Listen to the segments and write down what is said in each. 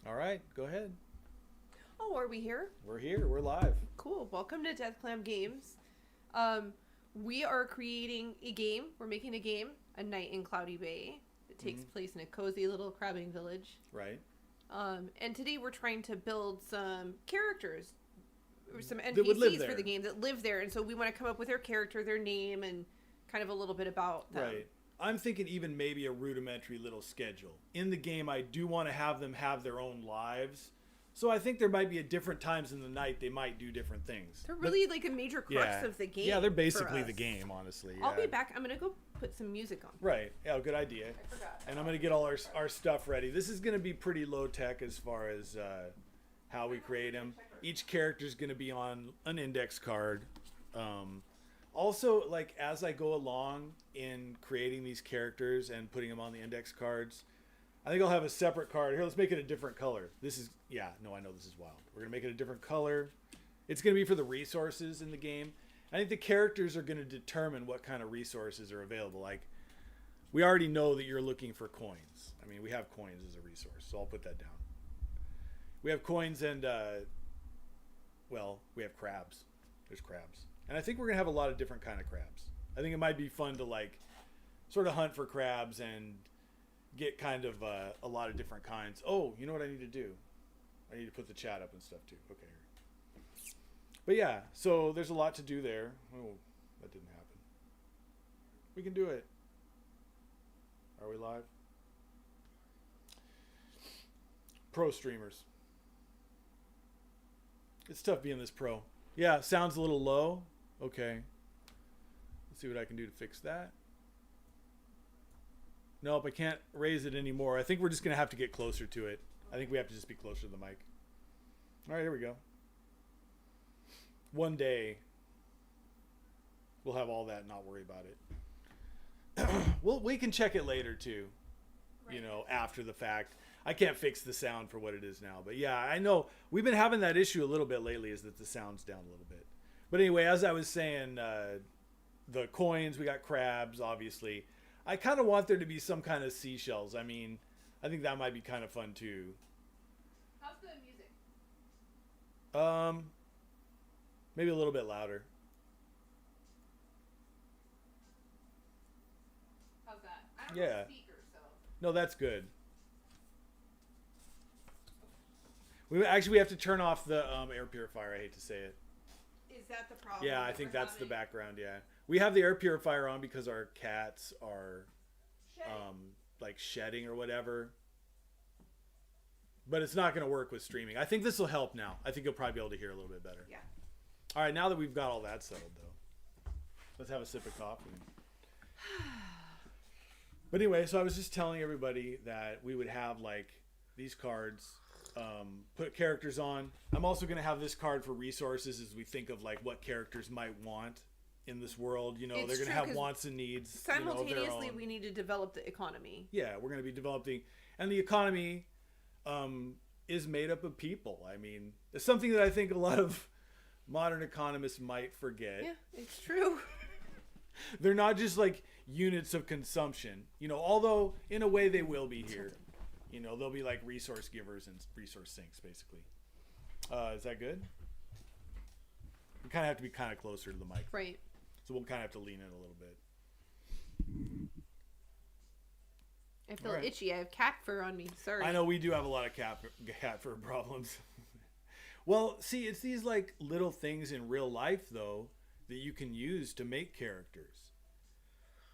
All right, go ahead. Oh, are we here? We're here. We're live. Cool. Welcome to Deathclam Games. Um, we are creating a game. We're making a game, A Night in Cloudy Bay, that takes place in a cozy little crabbing village. Right. And today we're trying to build some characters, or some That would live NPCs for there. the game that live there. And so we want to come up with their character, their name, and kind of a little bit about them. Right. I'm thinking even maybe a rudimentary little schedule. In the game, I do want to have them have their own lives. So I think there might be at different times in the night they might do different things. They're really like a major crux of the game. Yeah, they're for basically us. the game, honestly. I'll yeah. be back. I'm going to go put some music on. Right. Yeah, good idea. I forgot. And I'm going to get all our stuff ready. This is going to be pretty low tech as far as how we create them. Each character is going to be on an index card. Also, like as I go along in creating these characters and putting them on the index cards, I think I'll have a separate card. Here, let's make it a different color. This is, yeah, no, I know this is wild. We're going to make it a different color. It's going to be for the resources in the game. I think the characters are going to determine what kind of resources are available. Like, we already know that you're looking for coins. I mean, we have coins as a resource, so I'll put that down. We have coins and, well, we have crabs. There's crabs. And I think we're going to have a lot of different kind of crabs. I think it might be fun to, like, sort of hunt for crabs and get kind of a lot of different kinds. Oh, you know what I need to do? I need to put the chat up and stuff too. Okay. But yeah, so there's a lot to do there. Oh, that didn't happen. We can do it. Are we live? Pro streamers. It's tough being this pro. Yeah, sounds a little low. Okay. Let's see what I can do to fix that. Nope, I can't raise it anymore. I think we're just going to have to get closer to it. I think we have to just be closer to the mic. All right, here we go. One day, we'll have all that and not worry about it. We can check it later, too. Right. You know, after the fact. I can't fix the sound for what it is now. But yeah, I know we've been having that issue a little bit lately, is that the sound's down a little bit. But anyway, as I was saying, the coins, we got crabs, obviously. I kind of want there to be some kind of seashells. I mean, I think that might be kind of fun too. How's the music? Maybe a little bit louder. How's that? I don't have a speaker, so. No, that's good. We have to turn off the air purifier. I hate to say it. Is that the problem? Yeah, I think that's the background. Yeah, we have the air purifier on because our cats are like shedding or whatever. But it's not going to work with streaming. I think this will help now. I think you'll probably be able to hear a little bit better. Yeah. All right, now that we've got all that settled, though, let's have a sip of coffee. But anyway, so I was just telling everybody that we would have like these cards, put characters on. I'm also going to have this card for resources as we think of like what characters might want in this world. You know, It's they're going to true, have 'cause wants and needs. Simultaneously, their own. we need to develop the economy. Yeah, we're going to be developing, and the economy is made up of people. I mean, it's something that I think a lot of modern economists might forget. Yeah, it's true. They're not just like units of consumption, you know, although in a way they will be here. You know, they'll be like resource givers and resource sinks, basically. Is that good? We kind of have to be kind of closer to the mic. Right. So we'll kind of have to lean in a little bit. I feel Right. itchy. I have cat fur on me. Sorry. I know we do have a lot of cat fur problems. Well, see, it's these like little things in real life, though, that you can use to make characters.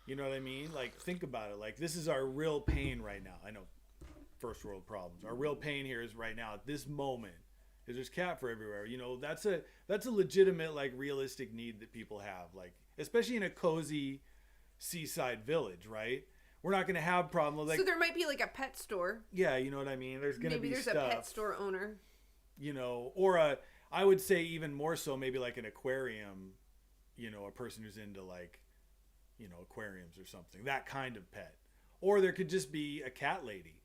You know what I mean? Like, think about it. Like, this is our real pain right now. I know, first world problems. Our real pain here is right now at this moment is there's cat fur everywhere. You know, that's a legitimate, like, realistic need that people have. Like, especially in a cozy seaside village, right? We're not going to have problems. Like, so there might be like a pet store. yeah, you know what I mean? There's going to be Maybe there's stuff. a pet store owner. You know, or I would say even more so, maybe like an aquarium, you know, a person who's into like, you know, aquariums or something, that kind of pet. Or there could just be a cat lady.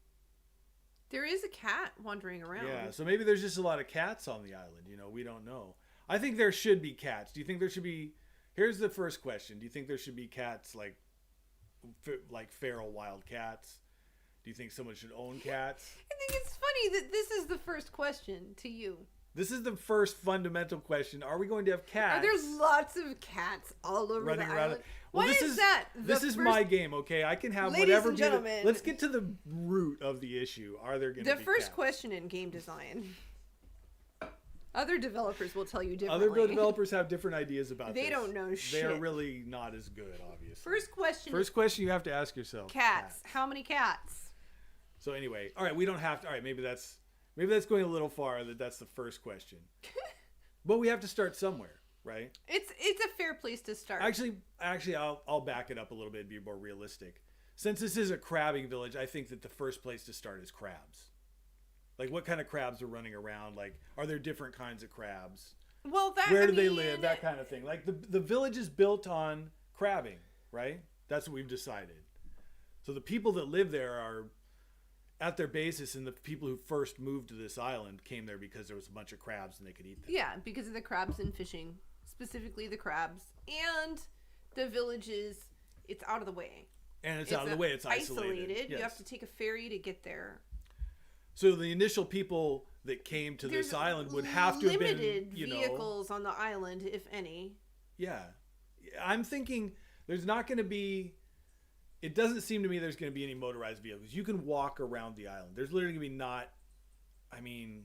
There is a cat wandering around. Yeah, so maybe there's just a lot of cats on the island, you know, we don't know. I think there should be cats. Do you think there should be, here's the first question. Do you think there should be cats like feral wild cats? Do you think someone should own cats? I think it's funny that this is the first question to you. This is the first fundamental question. Are we going to have cats? Are there lots of cats all over running the around? island? Well, Why is that? This is my game, okay? I can have Ladies whatever. and gentlemen, let's get to the root of the issue. Are there going to be the first cats? question in game design? Other developers will tell you differently. Other developers have different ideas about this. They don't know shit. They're really not as good, obviously. First question. First question you have to ask yourself. Cats. How many cats? So anyway, all right, we don't have to. All right, maybe that's going a little far. That's the first question. But we have to start somewhere, right? It's a fair place to start. Actually, I'll back it up a little bit and be more realistic. Since this is a crabbing village, I think that the first place to start is crabs. Like, what kind of crabs are running around? Like, are there different kinds of crabs? Well, where do they live? That kind of thing. Like, the village is built on crabbing, right? That's what we've decided. So the people that live there are at their basis, and the people who first moved to this island came there because there was a bunch of crabs and they could eat them. Yeah, because of the crabs and fishing. Specifically the crabs. And the villages, it's out of the way. And it's out of the way. It's isolated. Yes. You have to take a ferry to get there. So the initial people that came to this island would have to have been limited vehicles on the island, if any. Yeah. I'm thinking there's not going to be... It doesn't seem to me there's going to be any motorized vehicles. You can walk around the island. There's literally going to be not... I mean...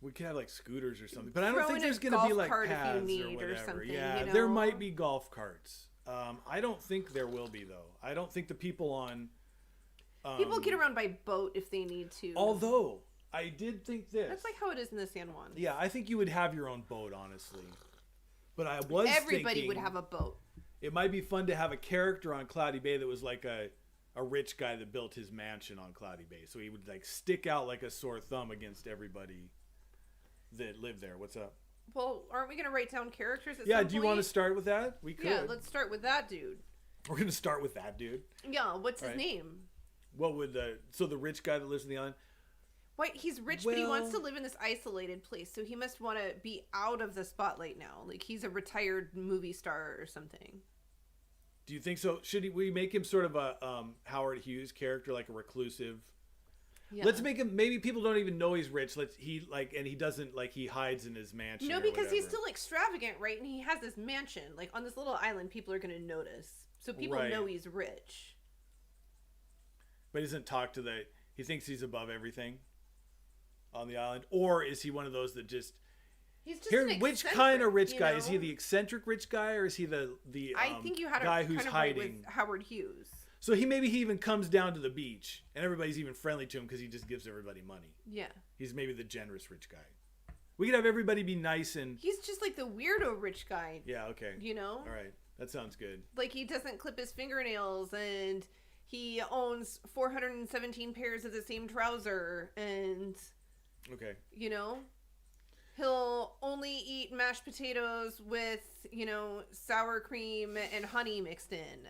We could have like scooters or something. But I don't think there's going to be like paths or whatever. Yeah, there might be golf carts. I don't think there will be, though. I don't think the people on... people get around by boat if they need to. Although, I did think this. That's like how it is in the San Juan. Yeah, I think you would have your own boat, honestly. But I was Everybody would have a boat. It might be fun to have a character on Cloudy Bay that was like a rich guy that built his mansion on Cloudy Bay. So he would like stick out like a sore thumb against everybody that lived there. What's up? Well, aren't we going to write down characters at some Yeah, point? do you want to start with that? We could. Yeah, let's start with that dude. We're going to start with that dude? Yeah, what's his name? What would the rich guy that lives in the island? Why, he's rich, but he wants to live in this isolated place, so he must want to be out of the spotlight now. Like, he's a retired movie star or something. Do you think so? Should we make him sort of a Howard Hughes character, like a reclusive? Yeah. Let's make him. Maybe people don't even know he's rich. And he doesn't like he hides in his mansion. No, because he's still extravagant, right? And he has this mansion, like on this little island. People are going to notice, so people know he's rich. But he doesn't talk to the. He thinks he's above everything on the island, or is he one of those that just? He's just which kind of rich guy? Is he the eccentric rich guy, or is he the I think you had guy a who's kind of hiding? With Howard Hughes. So he even comes down to the beach, and everybody's even friendly to him because he just gives everybody money. Yeah. He's maybe the generous rich guy. We could have everybody be nice and... He's just like the weirdo rich guy. Yeah, okay. You know? All right. That sounds good. Like he doesn't clip his fingernails, and he owns 417 pairs of the same trouser, and... Okay. You know? He'll only eat mashed potatoes with, sour cream and honey mixed in.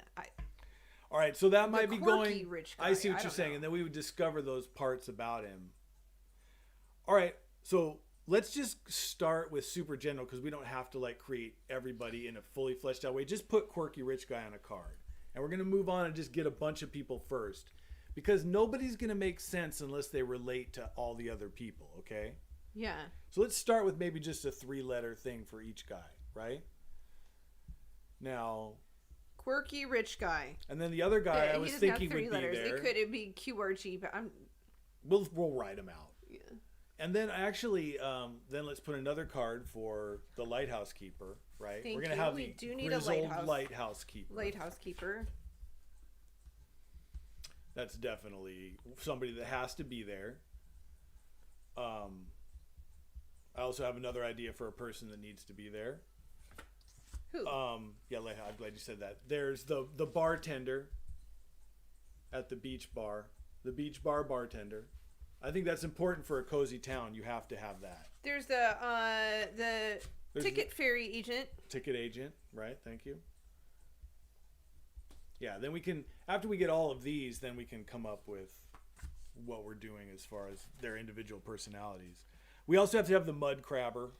All right, so that might be going... Rich guy. I see what you're saying, and then we would discover those parts about him. All right, so let's just start with super general, because we don't have to create everybody in a fully fleshed out way. Just put quirky rich guy on a card. And we're going to move on and just get a bunch of people first. Because nobody's going to make sense unless they relate to all the other people, okay? Yeah. So let's start with maybe just a 3-letter thing for each guy, right? Now... Quirky rich guy. And then the other guy I was thinking would be there. It'd be QRG, but We'll write them out. Yeah. And then actually, then let's put another card for the Lighthouse Keeper, right? We're gonna have the grizzled Lighthouse Keeper. Lighthouse Keeper. That's definitely somebody that has to be there. I also have another idea for a person that needs to be there. Who? Yeah, I'm glad you said that. There's the bartender at the beach bar. The beach bar bartender. I think that's important for a cozy town. You have to have that. There's the ticket ferry agent. Ticket agent, right? Thank you. Yeah, then we can, after we get all of these, then we can come up with what we're doing as far as their individual personalities. We also have to have the mud crabber.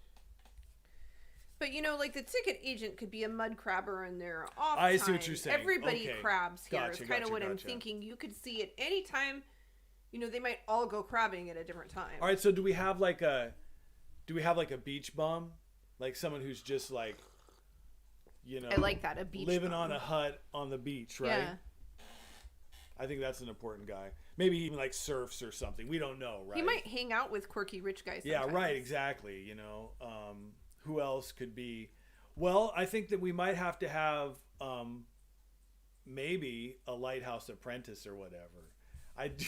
But like the ticket agent could be a mud crabber in their off I time. see what you're saying. Everybody Okay. crabs here. Gotcha, Is kind of gotcha, what I'm gotcha. thinking. You could see at any time. They might all go crabbing at a different time. All right, so do we have like a beach bum, like someone who's just like, I like that, a beach living bum. on a hut on the beach, right? Yeah. I think that's an important guy. Maybe even like surfs or something. We don't know, right? He might hang out with quirky rich guys. Yeah, sometimes. right, exactly. Who else could be? Well, I think that we might have to have maybe a Lighthouse Apprentice or whatever. I do.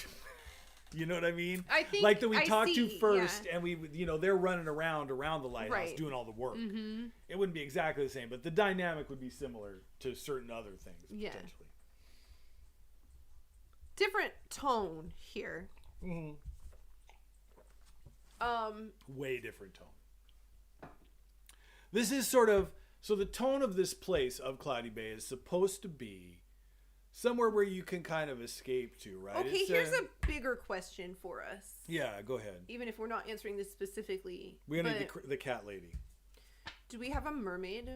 You know what I mean? I think like that we I talked to see, first, yeah. and we, they're running around the lighthouse Right. doing all the work. Mm-hmm. It wouldn't be exactly the same, but the dynamic would be similar to certain other things Yeah. potentially. Different tone here. Mm-hmm. Way different tone. This is sort of so the tone of this place of Cloudy Bay is supposed to be somewhere where you can kind of escape to, right? Okay, here's a bigger question for us. Yeah, go ahead. Even if we're not answering this specifically. We're gonna need the cat lady. Do we have a mermaid?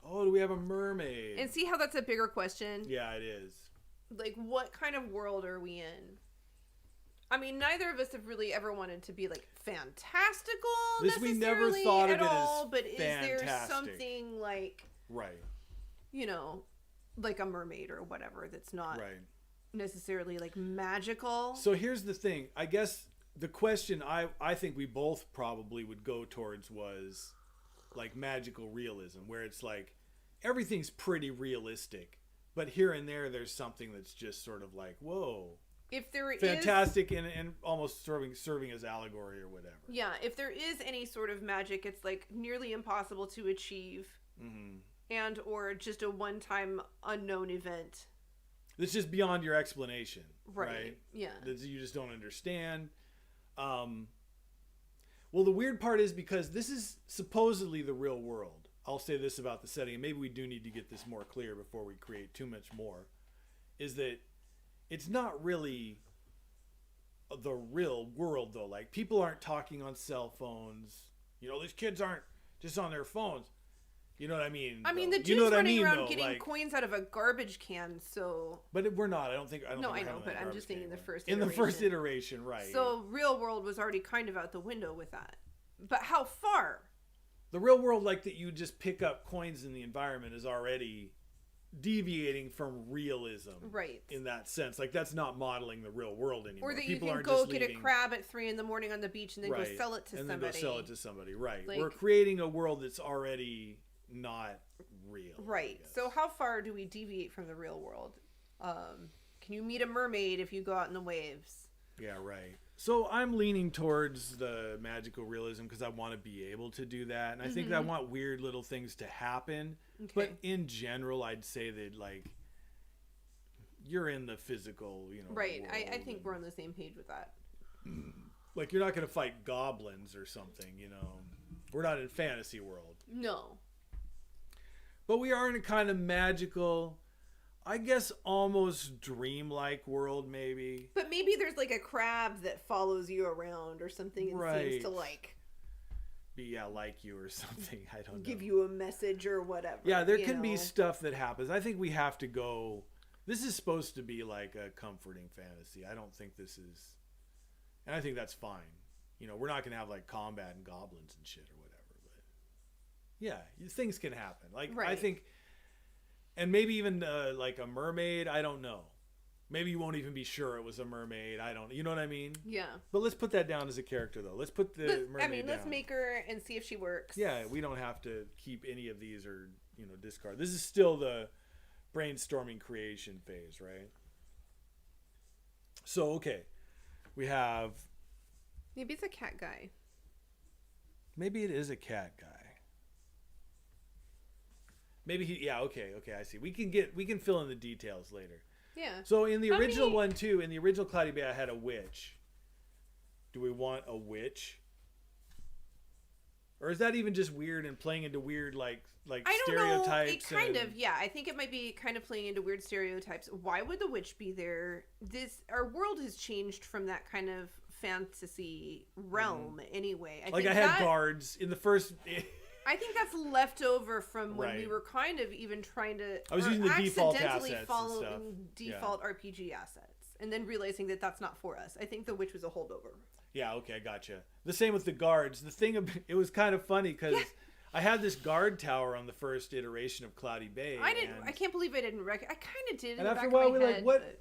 Oh, do we have a mermaid? And see how that's a bigger question? Yeah, it is. Like, what kind of world are we in? I mean, neither of us have really ever wanted to be like fantastical. This we never necessarily thought at of it all, as but is there fantastic. something like, Right. Like a mermaid or whatever that's not Right. necessarily like magical? So here's the thing. I guess the question I think we both probably would go towards was like magical realism, where it's like everything's pretty realistic, but here and there's something that's just sort of like, whoa. If there is fantastic and almost serving as allegory or whatever. Yeah, if there is any sort of magic, it's like nearly impossible to achieve, and or just a one-time unknown event. It's just beyond your explanation, right? Yeah, that you just don't understand. Well, the weird part is because this is supposedly the real world. I'll say this about the setting, and maybe we do need to get this more clear before we create too much more, is that it's not really the real world, though. Like, people aren't talking on cell phones. These kids aren't just on their phones. You know what I mean? I mean, the dude's you know what running I mean, around though? getting coins out of a garbage can, so... But we're not. I don't think No, we're I know, having but that I'm garbage just thinking can the anyway. first In iteration. the first iteration, right. So, real world was already kind of out the window with that. But how far? The real world, like that you just pick up coins in the environment, is already deviating from realism. Right. In that sense. Like, that's not modeling the real world anymore. Or that People you can aren't go just get leaving... a crab at 3 a.m. on the beach and then go sell it to and somebody. then go sell it to somebody, right. Like, we're creating a world that's already not real. Right. So how far do we deviate from the real world? Can you meet a mermaid if you go out in the waves? Yeah, right. So I'm leaning towards the magical realism because I want to be able to do that. And I think that I want weird little things to happen. Okay. But in general, I'd say that, like, you're in the physical, Right. world, I think we're on the same page with that. like, you're not going to fight goblins or something, We're not in fantasy world. No. But we are in a kind of magical, I guess, almost dreamlike world, maybe. But maybe there's like a crab that follows you around or something and seems to like like you or something. I don't know. Give you a message or whatever. Yeah, there can be stuff that happens. I think we have to go. This is supposed to be like a comforting fantasy. I don't think this is, and I think that's fine. We're not gonna have like combat and goblins and shit or whatever. But yeah, things can happen. Like, right. I think, and maybe even like a mermaid. I don't know. Maybe you won't even be sure it was a mermaid. I don't. You know what I mean? Yeah. But let's put that down as a character, though. Let's put the mermaid down. Let's make her and see if she works. Yeah, we don't have to keep any of these or discard. This is still the brainstorming creation phase, right? So okay, we have. Maybe it's a cat guy. Maybe it is a cat guy. Maybe he. Yeah. Okay. I see. We can fill in the details later. Yeah. So in the original one too, in the original Cloudy Bay, I had a witch. Do we want a witch? Or is that even just weird and playing into weird like I don't stereotypes? know. It kind of, yeah. I think it might be kind of playing into weird stereotypes. Why would the witch be there? Our world has changed from that kind of fantasy realm anyway. I had guards in the first. I think that's left over from when we Right. were kind of even trying to. I was or using the default accidentally assets and following stuff. default RPG assets, and then realizing that that's not for us. I think the witch was a holdover. Yeah, okay, gotcha. The same with the guards. The thing, it was kind of funny because I had this guard tower on the first iteration of Cloudy Bay. I can't believe I didn't recognize. I kind of did. And in the after a back while, of my we're like, head, what? but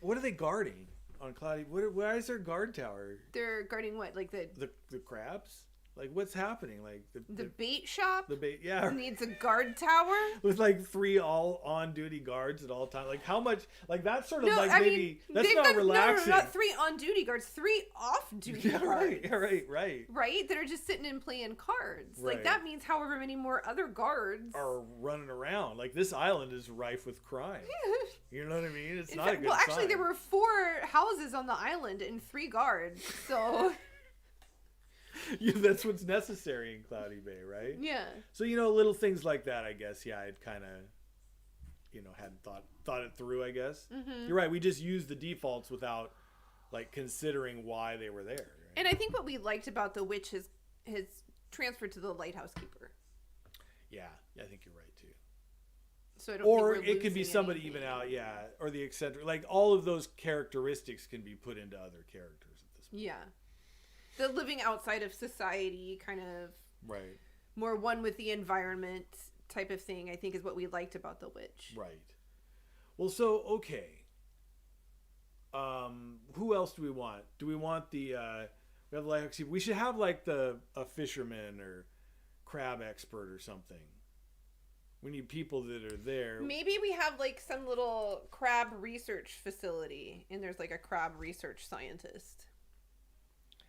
What are they guarding on Cloudy? Why is there a guard tower? They're guarding what? Like The crabs? Like, what's happening? Like the bait shop. the bait? Yeah, Needs a guard tower. with like 3 all on duty guards at all times. Like how much? Like that's sort of No, like I maybe mean, that's they've not got, relaxing. No, not 3 on duty guards, 3 off duty Yeah, guards. right. Right, that are just sitting and playing cards. Right. Like that means however many more other guards Are running around. Like this island is rife with crime. You know what I mean? It's In not fact, a good well, actually, sign. there were 4 houses on the island and 3 guards. So Yeah, that's what's necessary in Cloudy Bay, right? yeah, So little things like that, I guess. Yeah, I'd kind of, hadn't thought it through. I guess You're right. We just used the defaults without like considering why they were there. Right? and I think what we liked about the witch has transferred to the Lighthouse Keeper. Yeah, I think you're right too. So I don't. Or think we're it could be losing somebody anything. even out, yeah, or the eccentric. Like all of those characteristics can be put into other characters at this point. Yeah, the living outside of society, kind of Right. more one with the environment type of thing. I think is what we liked about the witch. Right. Well, so okay. Who else do we want? Do we want the we have the Lighthouse Keeper. We should have like a fisherman or crab expert or something. We need people that are there. Maybe we have like some little crab research facility, and there's like a crab research scientist.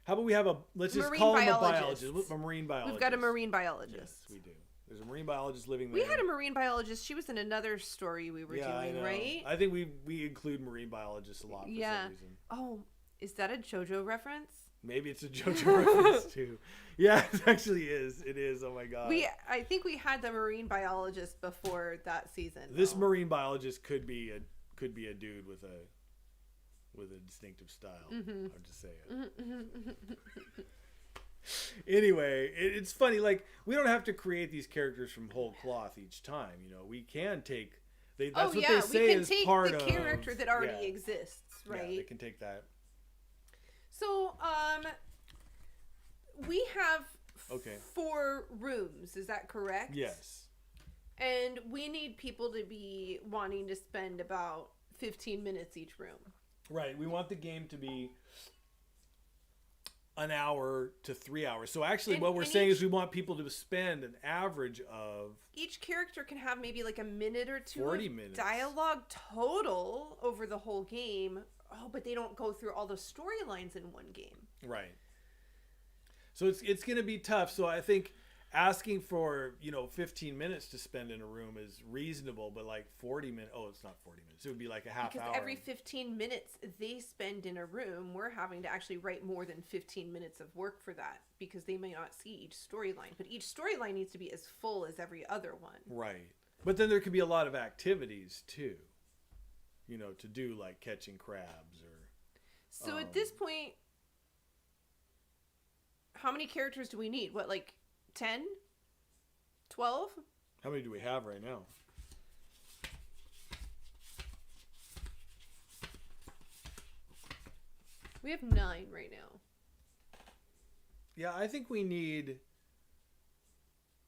How about we have let's just Marine call him a biologist. biologist. A marine biologist. We've got a marine biologist. Yes, we do. There's a marine biologist living We there. had a marine biologist. She was in another story we were I doing, know. right? I think we include marine biologists a lot for Yeah. some reason. Oh, is that a JoJo reference? Maybe it's a JoJo reference too. Yeah, it actually is. It is. Oh my god. I think we had the marine biologist before that season. This though. marine biologist could be a dude with a distinctive style. I'm just saying. Anyway, it's funny. Like we don't have to create these characters from whole cloth each time. We can take. That's what they say we can is take part the of character that already exists, right? Yeah, they can take that. So, we have Okay. 4 rooms. Is that correct? Yes. And we need people to be wanting to spend about 15 minutes each room. Right. We want the game to be an hour to 3 hours. So actually, what we're saying is we want people to spend an average of Each character can have maybe like a minute or 2 40 of minutes. dialogue total over the whole game. Oh, but they don't go through all the storylines in one game. right. So it's going to be tough. So I think asking for 15 minutes to spend in a room is reasonable, but like 40 minutes. Oh, it's not 40 minutes. It would be like a half Because hour. every 15 minutes they spend in a room, we're having to actually write more than 15 minutes of work for that because they may not see each storyline. But each storyline needs to be as full as every other one. Right. But then there could be a lot of activities too. To do like catching crabs or. So at this point, how many characters do we need? What, like 10? 12? How many do we have right now? We have 9 right now. Yeah, I think we need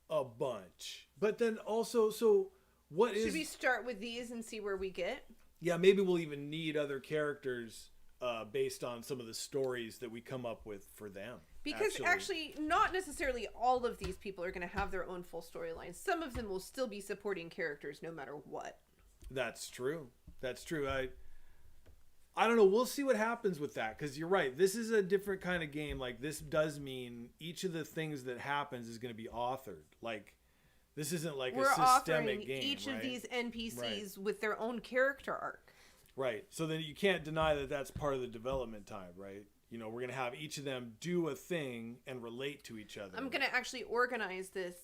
a bunch. But then also, so what is... Should we start with these and see where we get? Yeah, maybe we'll even need other characters based on some of the stories that we come up with for them. Because actually, not necessarily all of these people are going to have their own full storylines. Some of them will still be supporting characters no matter what. That's true. That's true. I don't know. We'll see what happens with that because you're right. This is a different kind of game. Like this does mean each of the things that happens is going to be authored. Like this isn't like We're a systemic authoring game. each right? of these NPCs Right. with their own character arc. Right. So then you can't deny that that's part of the development time, right? We're going to have each of them do a thing and relate to each other. I'm going to actually organize this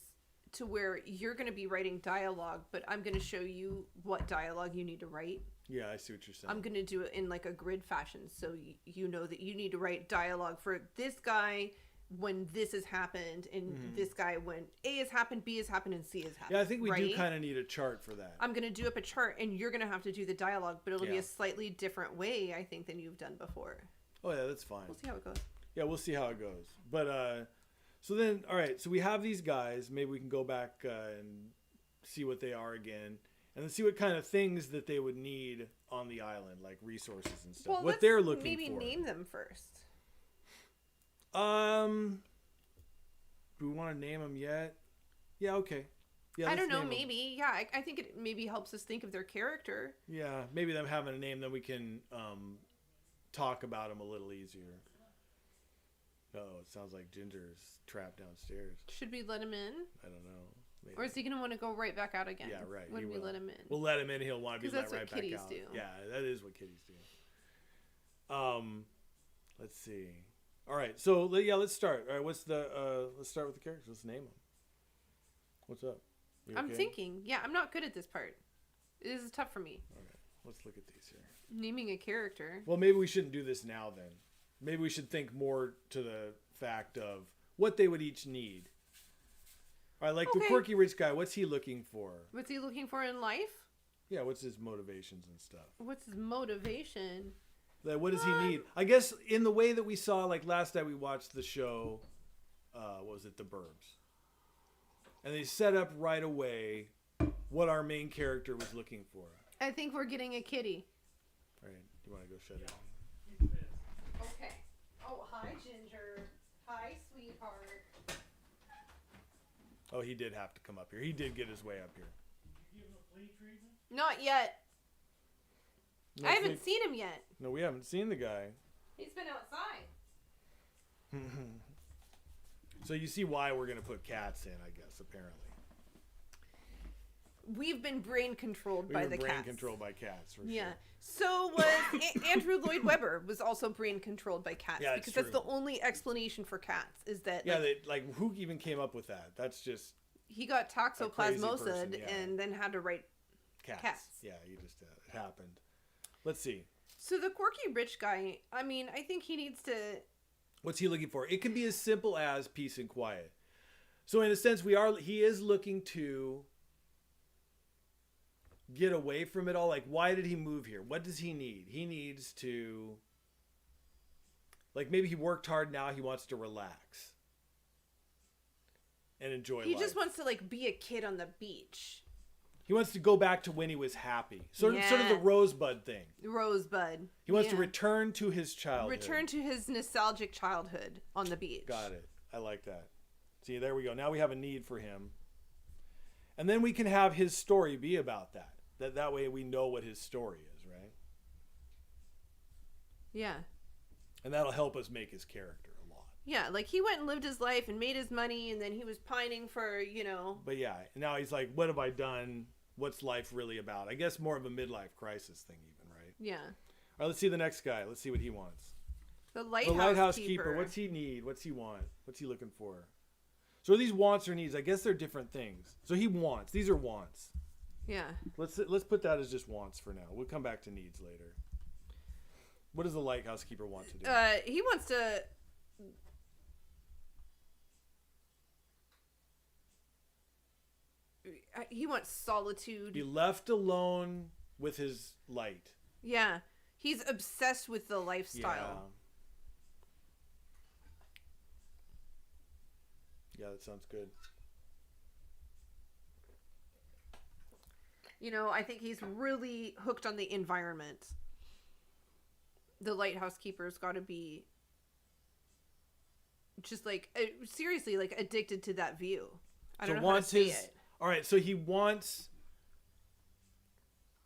to where you're going to be writing dialogue, but I'm going to show you what dialogue you need to write. Yeah, I see what you're saying. I'm going to do it in like a grid fashion. So you know that you need to write dialogue for this guy when this has happened and this guy when A has happened, B has happened, and C has happened. Yeah, I think we right? do kind of need a chart for that. I'm going to do up a chart, and you're going to have to do the dialogue, but it'll be a slightly different way, I think, than you've done before. Oh, yeah, that's fine. We'll see how it goes. Yeah, we'll see how it goes. But, so then, all right, so we have these guys. Maybe we can go back and see what they are again. And then see what kind of things that they would need on the island, like resources and stuff. Well, what they're looking maybe for. Maybe name them first. Do we want to name them yet? Yeah, okay. Yeah, I don't know, maybe. Yeah, I think it maybe helps us think of their character. Yeah, maybe them having a name, then we can talk about them a little easier. Oh, it sounds like Ginger's trapped downstairs. Should we let him in? I don't know. Maybe. Or is he going to want to go right back out again? Yeah, right. When we let him in. We'll let him in. He'll want to be let right back out. Because that's what kitties do. Yeah, that is what kitties do. Let's see. All right. So, yeah, let's start. All right. Let's start with the characters. Let's name them. What's up? You okay? I'm thinking. Yeah, I'm not good at this part. This is tough for me. All right. Let's look at these here. Naming a character. Well, maybe we shouldn't do this now then. Maybe we should think more to the fact of what they would each need. All right, like the quirky rich guy, what's he looking for? What's he looking for in life? Yeah, what's his motivations and stuff? What's his motivation? Like, what does he need? I guess in the way that we saw, like last night we watched the show, what was it, The Burbs? And they set up right away what our main character was looking for. I think we're getting a kitty. All right, you want to go shut it? Okay. Oh, hi, Ginger. Hi, sweetheart. Oh, he did have to come up here. He did get his way up here. Did you give him a flea treatment? Not yet. No, I haven't seen him yet. No, we haven't seen the guy. He's been outside. So you see why we're going to put cats in, I guess, apparently. We've been brain controlled by the cats. Brain controlled by cats, for yeah. sure. So was Andrew Lloyd Webber was also brain controlled by cats. Yeah, because that's the only explanation for cats is that yeah, who even came up with that? That's just he got toxoplasmosis yeah. and then had to write cats. Yeah, you just it happened. Let's see. So the quirky rich guy, I mean, I think he needs to. What's he looking for? It can be as simple as peace and quiet. So in a sense, he is looking to get away from it all. Like, why did he move here? What does he need? He needs to, like, maybe he worked hard, now he wants to relax and enjoy life. He just wants to, like, be a kid on the beach. He wants to go back to when he was happy. Sort of the Rosebud thing. Rosebud. He wants to return to his childhood. Return to his nostalgic childhood on the beach. Got it. I like that. See, there we go. Now we have a need for him. And then we can have his story be about that. That way we know what his story is, right? Yeah. And that'll help us make his character a lot. Yeah, like he went and lived his life and made his money, and then he was pining for, But yeah, now he's like, what have I done? What's life really about? I guess more of a midlife crisis thing even, right? Yeah. All right, let's see the next guy. Let's see what he wants. The Lighthouse Keeper. What's he need? What's he want? What's he looking for? So are these wants or needs? I guess they're different things. So he wants. These are wants. Yeah. Let's put that as just wants for now. We'll come back to needs later. What does the Lighthouse Keeper want to do? He wants to. He wants solitude. Be left alone with his light. Yeah. He's obsessed with the lifestyle. Yeah, that sounds good. I think he's really hooked on the environment. The Lighthouse Keeper's got to be just like seriously like addicted to that view. I don't know how to say it. All right, so he wants.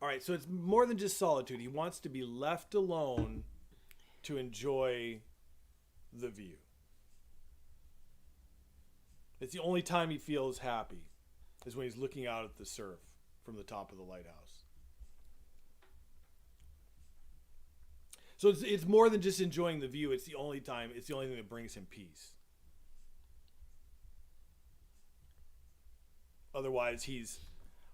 All right, so it's more than just solitude. He wants to be left alone to enjoy the view. It's the only time he feels happy is when he's looking out at the surf from the top of the lighthouse. So it's more than just enjoying the view. It's the only thing that brings him peace. Otherwise,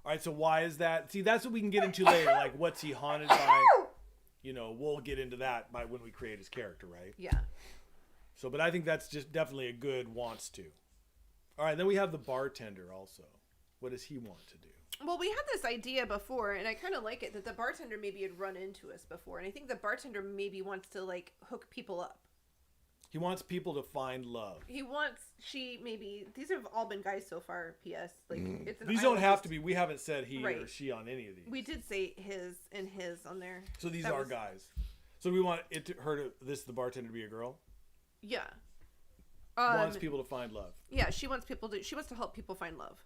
all right, so why is that? See, that's what we can get into later. Like, what's he haunted by? We'll get into that when we create his character, right? Yeah. So, but I think that's just definitely a good wants to. All right, then we have the bartender also. What does he want to do? Well, we had this idea before, and I kind of like it, that the bartender maybe had run into us before. And I think the bartender maybe wants to, like, hook people up. He wants people to find love. These have all been guys so far, P.S. Like, it's an These don't have to be. We haven't said he or she on any of these. We did say his and his on there. So these are guys. So we want the bartender to be a girl? Yeah. Wants people to find love. Yeah, she wants to help people find love.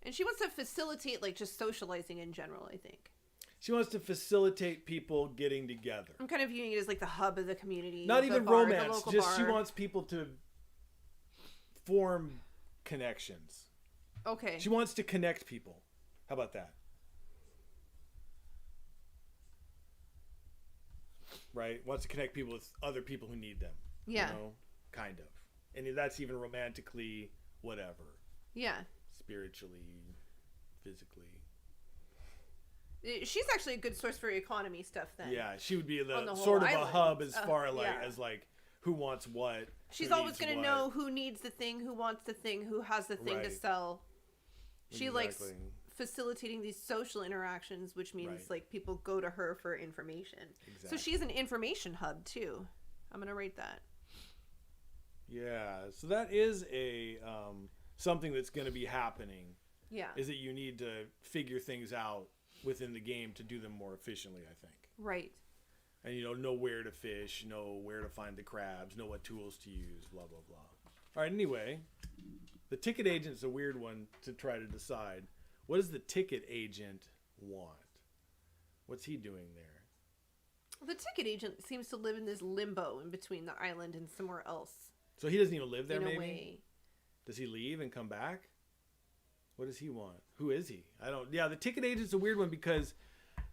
And she wants to facilitate, like, just socializing in general, I think. She wants to facilitate people getting together. I'm kind of viewing it as, like, the hub of the community. Not even romance. Just she wants people to form connections. Okay. She wants to connect people. How about that? Right? Wants to connect people with other people who need them. Yeah. You know? Kind of. And that's even romantically, whatever. Yeah. Spiritually, physically. She's actually a good source for economy stuff then. Yeah, she would be the island. sort of a hub as far as like who wants what. She's always going to know who needs the thing, who wants the thing, who has the thing to sell. She likes facilitating these social interactions, which means like people go to her for information. Exactly. So she's an information hub too. I'm going to rate that. Yeah, so that is a something that's going to be happening. Yeah. Is that you need to figure things out within the game to do them more efficiently, I think. Right. And, know where to fish, know where to find the crabs, know what tools to use, blah, blah, blah. All right, anyway, the ticket agent's a weird one to try to decide. What does the ticket agent want? What's he doing there? The ticket agent seems to live in this limbo in between the island and somewhere else. So he doesn't even live there, maybe? Way. Does he leave and come back? What does he want? Who is he? Yeah, the ticket agent's a weird one because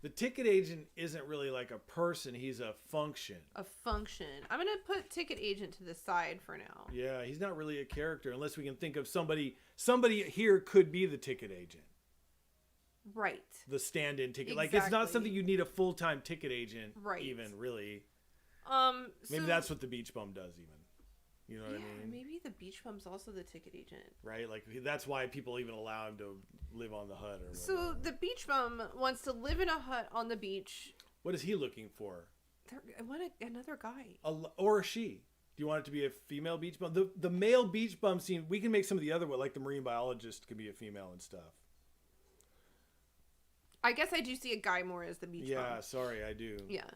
the ticket agent isn't really like a person. He's a function. A function. I'm going to put ticket agent to the side for now. Yeah, he's not really a character unless we can think of somebody. Somebody here could be the ticket agent. Right. The stand-in ticket. Exactly. Like, it's not something you need a full-time ticket agent even, really. Maybe that's what the beach bum does even. You know what I mean? Maybe the beach bum's also the ticket agent. Right? Like, that's why people even allow him to live on the hut or whatever. So the beach bum wants to live in a hut on the beach. What is he looking for? I want another guy. Or a she. Do you want it to be a female beach bum? The male beach bum scene, we can make some of the other one, like the marine biologist could be a female and stuff. I guess I do see a guy more as the beach bum. Yeah, sorry, I do. Yeah.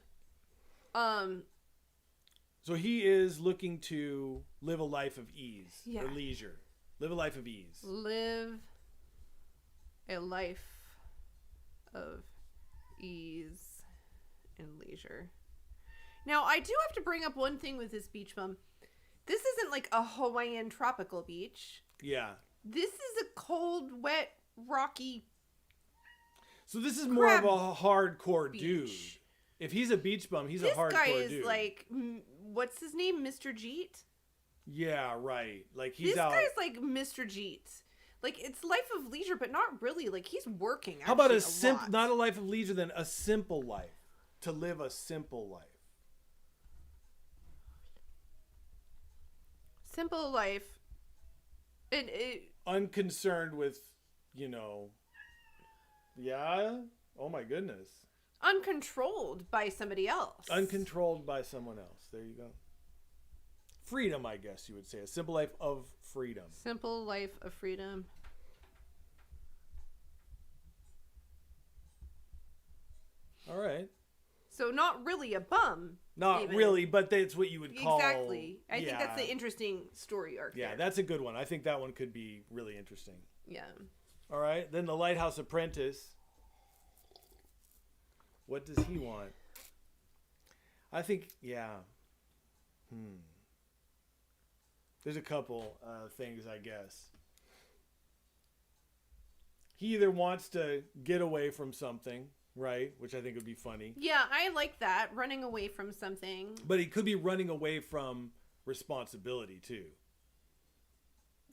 So he is looking to live a life of ease or leisure. Live a life of ease. Live a life of ease and leisure. Now, I do have to bring up one thing with this beach bum. This isn't like a Hawaiian tropical beach. Yeah. This is a cold, wet, rocky. So this is more of a hardcore dude. If he's a beach bum, he's a hardcore dude. This guy is like, what's his name? Mr. Jeet? Yeah, right. Like he's This guy's like Mr. Jeet. Like, it's life of leisure, but not really. Like, he's working. How about not a life of leisure, then a simple life? To live a simple life. Simple life. And unconcerned with, yeah. Oh my goodness. Uncontrolled by somebody else. Uncontrolled by someone else. There you go. Freedom, I guess you would say. A simple life of freedom. Simple life of freedom. All right. So not really a bum. Not really, but that's what you would call... Exactly. I think that's the interesting story arc Yeah, there. that's a good one. I think that one could be really interesting. Yeah. All right. Then the Lighthouse Apprentice. What does he want? I think, There's a couple things, I guess. He either wants to get away from something, right? Which I think would be funny. Yeah, I like that. Running away from something. But he could be running away from responsibility, too.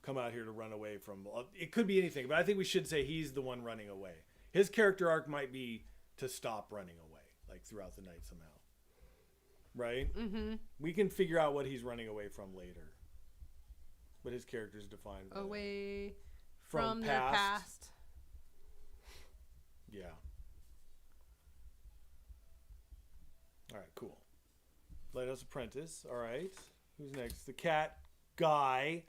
Come out here to run away from... It could be anything, but I think we should say he's the one running away. His character arc might be to stop running away, like throughout the night somehow. right? Mm-hmm. We can figure out what he's running away from later. But his character's defined by away from their past. Yeah. All right, cool. Lighthouse Apprentice. All right. Who's next? The cat guy.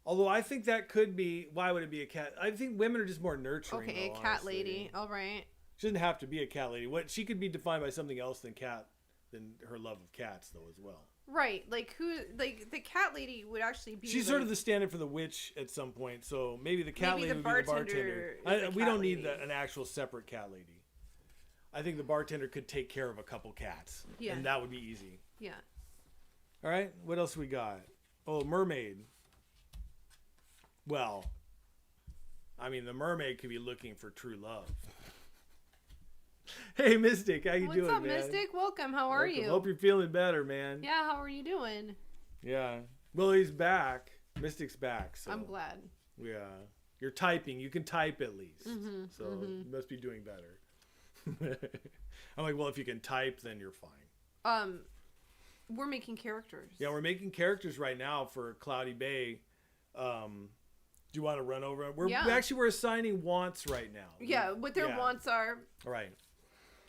Although I think that could be... Why would it be a cat? I think women are just more nurturing. Okay, though, cat honestly. lady. All right. She doesn't have to be a cat lady. What she could be defined by something else than her love of cats, though, as well. Right. Like the cat lady would actually be... She's sort of the stand-in for the witch at some point, so maybe the cat lady would be the bartender. We don't need an actual separate cat lady. I think the bartender could take care of a couple cats, and that would be easy. Yeah. All right, what else we got? Oh, mermaid. Well, I mean, the mermaid could be looking for true love. Hey, Mystic, how you doing, man? What's up, Mystic? Welcome. How are you? Hope you're feeling better, man. Yeah, how are you doing? Yeah. Well, he's back. Mystic's back, so. I'm glad. Yeah. You're typing. You can type at least. So you must be doing better. I'm like, well, if you can type, then you're fine. We're making characters. Yeah, we're making characters right now for Cloudy Bay. Do you want to run over? We're assigning wants right now. Yeah, what their wants are. Right.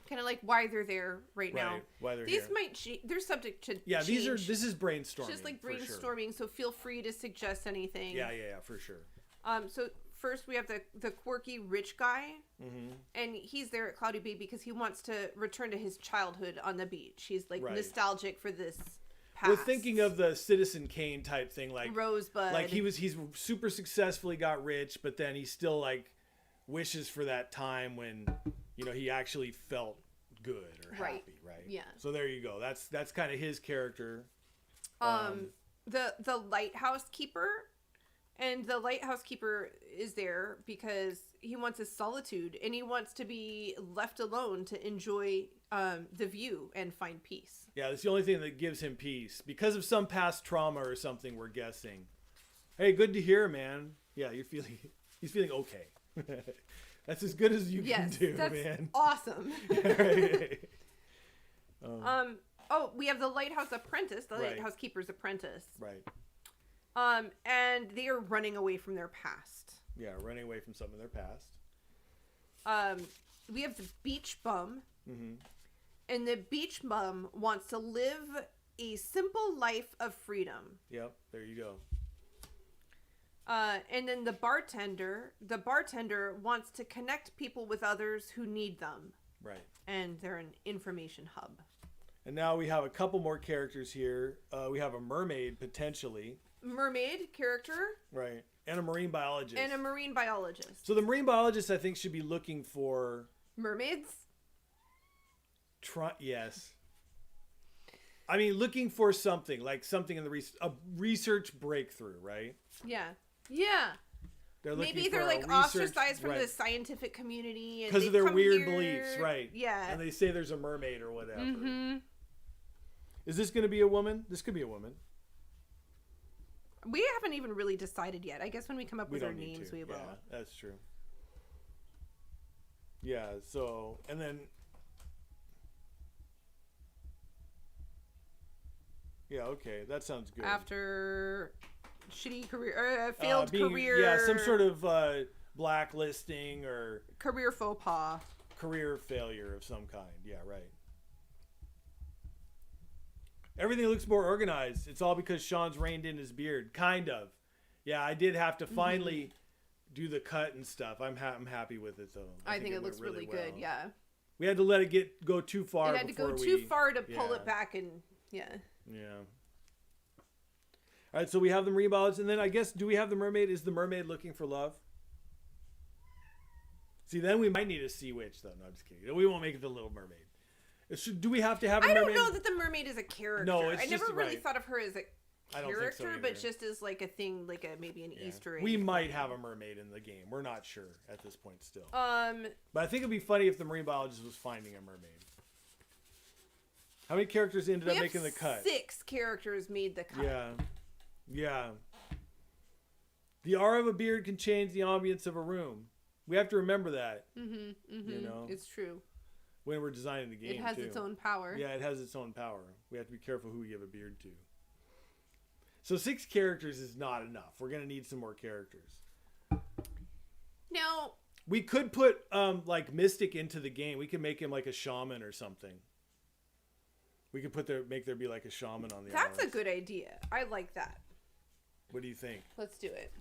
Kind of like why they're there right now. Why they're these here. might they're subject to change. This is brainstorming. It's just like brainstorming, so feel free to suggest anything. Yeah, for sure. So first we have the quirky rich guy, and he's there at Cloudy Bay because he wants to return to his childhood on the beach. He's like nostalgic for this past. We're thinking of the Citizen Kane type thing, like Rosebud. Like he's super successfully got rich, but then he still like wishes for that time when he actually felt good or happy, right? Yeah. So there you go. That's kind of his character. The Lighthouse Keeper. And the Lighthouse Keeper is there because he wants his solitude and he wants to be left alone to enjoy the view and find peace. Yeah, that's the only thing that gives him peace. Because of some past trauma or something, we're guessing. Hey, good to hear, man. Yeah, he's feeling okay. That's as good as you can do, that's man. Awesome. Right. We have the Lighthouse Apprentice, the Lighthouse Keeper's apprentice. Right. And they are running away from their past. Yeah, running away from something in their past. We have the beach bum. And the beach bum wants to live a simple life of freedom. Yep, there you go. And then the bartender wants to connect people with others who need them. Right. And they're an information hub. And now we have a couple more characters here. We have a mermaid, potentially. Mermaid character. Right. And a marine biologist. So the marine biologist, I think, should be looking for... mermaids? Yes. I mean, looking for something, like something in the a research breakthrough, right? Yeah. Yeah. Maybe they're like ostracized from the scientific community. Because of their weird beliefs, right. Yeah. And they say there's a mermaid or whatever. Is this going to be a woman? This could be a woman. We haven't even really decided yet. I guess when we come up with our names, we will. Yeah, that's true. Yeah, so, and then... Yeah, okay, that sounds good. After shitty career, failed career. Yeah, some sort of blacklisting or... career faux pas. Career failure of some kind. Yeah, right. Everything looks more organized. It's all because Sean's reined in his beard. Kind of. Yeah, I did have to finally do the cut and stuff. I'm happy with it, though. I think it looks really good, yeah. We had to let it go too far. It had to go too far to pull it back and, yeah. Yeah. All right, so we have the marine biologist, and then I guess, do we have the mermaid? Is the mermaid looking for love? See, then we might need a sea witch, though. No, I'm just kidding. We won't make it the Little Mermaid. Do we have to have a mermaid? I don't know that the mermaid is a character. No, it's I never really thought of her as a character, so but just as like a thing, like maybe an Easter egg. We might have a mermaid in the game. We're not sure at this point still. But I think it'd be funny if the marine biologist was finding a mermaid. How many characters ended up making the cut? 6 characters made the cut. Yeah. Yeah. The aura of a beard can change the ambience of a room. We have to remember that. You know? It's true. when we're designing the game. It has its own power. Yeah, it has its own power. We have to be careful who we give a beard to. So 6 characters is not enough. We're gonna need some more characters. Now we could put like Mystic into the game. We could make him like a shaman or something. We could make there be like a shaman on the That's islands. a good idea. I like that. What do you think? Let's do it.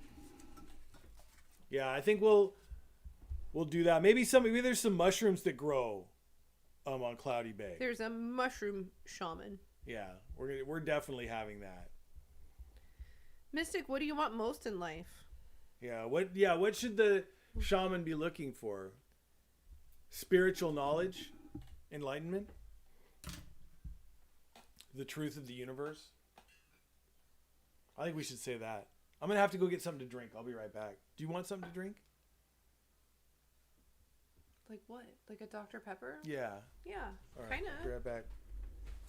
Yeah, I think we'll do that. Maybe there's some mushrooms that grow on Cloudy Bay. There's a mushroom shaman. Yeah, we're definitely having that. Mystic, what do you want most in life? What should the shaman be looking for? Spiritual knowledge? Enlightenment? The truth of the universe? I think we should say that. I'm going to have to go get something to drink. I'll be right back. Do you want something to drink? Like what? Like a Dr. Pepper? Yeah. Yeah, All right, kind I'll be of. right back.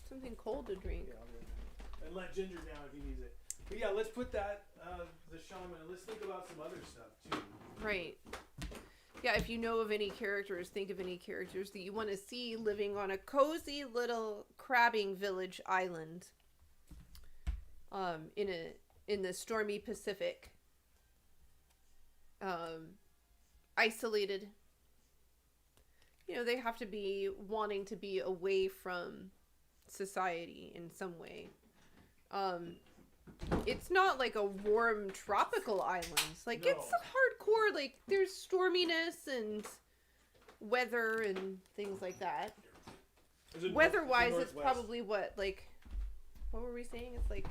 Something cold to drink. Yeah, I'll be right back. And let Ginger down if he needs it. But yeah, let's put that, the shaman, and let's think about some other stuff too. Right. Yeah, if you know of any characters, think of any characters that you want to see living on a cozy little crabbing village island. In the stormy Pacific. Isolated. You know, they have to be wanting to be away from society in some way. It's not like a warm tropical island. Like, No. it's hardcore. Like, there's storminess and weather and things like that. Weather-wise, it's probably what were we saying? It's like...